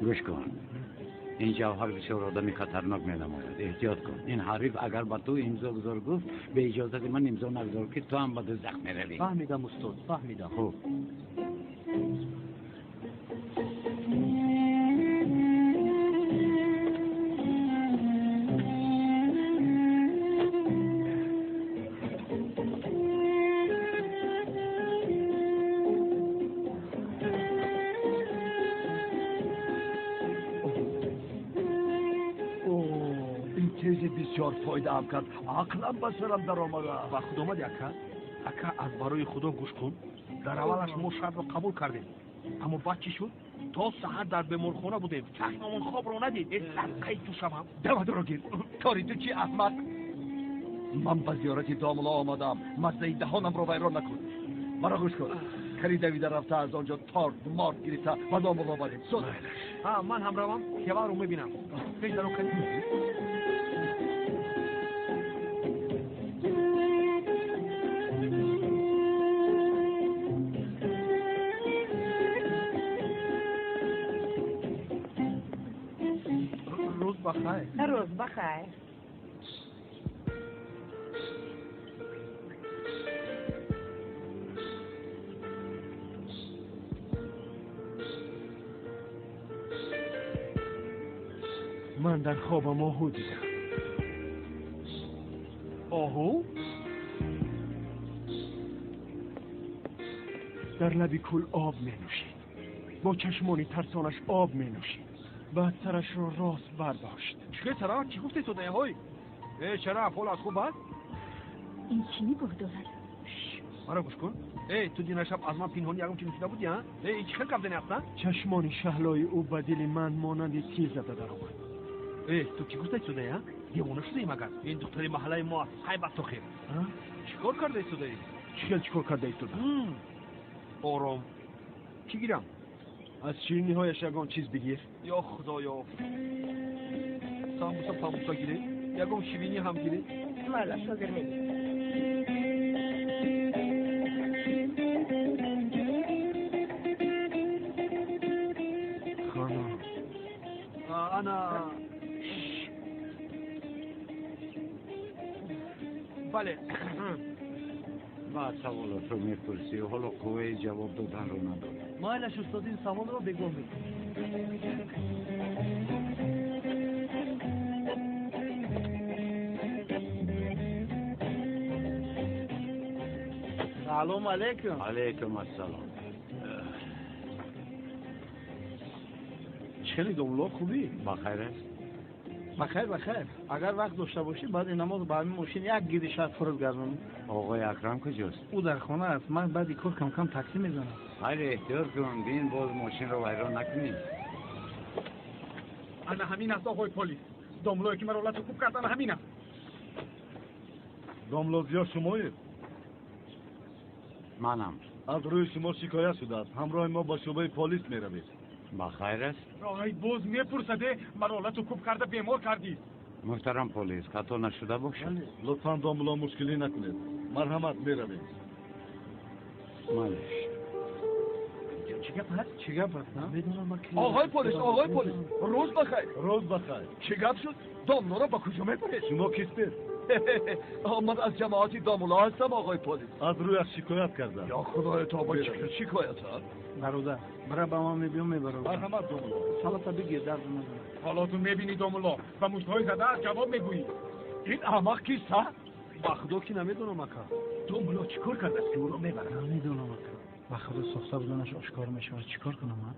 گوش کن. این جوهر بسیار آدمی خطرناک می‌نماید. احتیاط کن. این حریف اگر با تو امضا گذار گفت به اجازه من امضا نگذار که تو هم به دوزخ میروی. فهمیدم استاد فهمیدم. خوب. بسیار فایده هم کرد. عقلم به سرم در آمده. و خود آمد اکا از برای خدا گوش کن. در اولش ما شرط رو قبول کردیم اما بعد چی شد؟ تا سحر در بیمارخانه بودیم. چشممون خواب رو ندید. صدقه تو شبم دو رو گیر. کاری تو چی احمق؟ من به زیارت داملا آمدم. مزه دهانم رو ویران نکن. مرا گوش کن. کری دویده رفته از آنجا تارت مارت گریسته و داملا بریم. من هم روم خیابر رو میبینم. پیش درو کنیم. روز بخیر. روز بخیر. من در خوابم آهو دیدم. آهو؟ در لبی کل آب می نوشید. با چشمانی ترسانش آب می نوشید. بعد سرش را راست برداشت. چه سرا؟ چی گفتی تو های؟ چرا حال از خوب است؟ این چی می گفت دارد؟ مرا گوش کن. تو دینا شب از من پینهانی یکم چی نوشیده بودی ها؟ این چی خیلی کردنی هستن؟ چشمانی شهلای او به دل من مانند تیر زده در آمد. تو چی گفته شده ها؟ دیوانه شده مگر؟ این دختری محله ما صاحب تو خیر. چیکار کرده شده؟ چیکار کرده شده؟ آرام. چی گیرم؟ از شیرینی هایش یگان چیز بگیر. یا خدایا. ساموسا پاموسا گیره. یکم شیرینی هم گیرید مالا شاگر میگی خانم انا بله بعد سوالات رو میپرسی و حالا قوه جواب دادن رو نداری. مایلش استاد این سوال رو بگو میکنم. سلام علیکم. علیکم السلام. چخیلی دوملو خوبی؟ بخیر است؟ بخیر. اگر وقت داشته باشی بعد این نماز با همین ماشین یک گیری شاید فرض گردم. آقای اکرم کجاست؟ او در خانه است. من بعد کار کم تاکسی میزنم. خیر احتیاط کن بین باز ماشین رو ویران نکنی. انا همین است آقای پلیس. دوملوی که مرا لطو خوب کردن همین است. داملوزیا شمایید؟ منم. از روی شما شکایت شده است. همراه ما با شعبه پلیس می روید. بخیر است؟ آقای باز میپرسده مرا لطو خوب کرده بیمار کردی. محترم پلیس خطا نشده باشه. لطفا داملا مشکلی نکنید. مرحمت می روید. مالش. چه گپ هست؟ آقای پلیس روز بخیر. چه گپ شد؟ داملا را با کجا میبرید؟ شما کیستید؟ من از جماعتی داملا هستم آقای پلیس. از روی از شکایت کردم. یا خدای تا با شکایت ها؟ برادر برای با ما میبیم میبرم. مرحمت داملا. سالتا بگیر درد ندارم. حالا تو میبینی داملا و مشتهای زده از جواب میگویی. این احمق کیست ها؟ با خدا که نمیدونم اکا. داملا چیکار کرده است که او رو میبرد؟ نمیدونم اکا. با خدا ساخته بودنش آشکار میشود. چیکار کنم من؟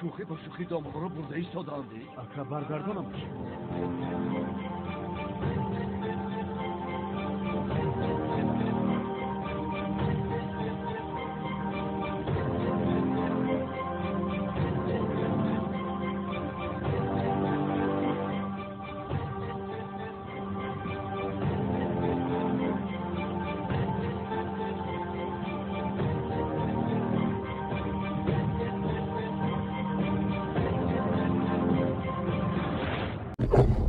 شوخی با شوخی داملا رو برده ایستاداندی؟ اکا برگردانم. you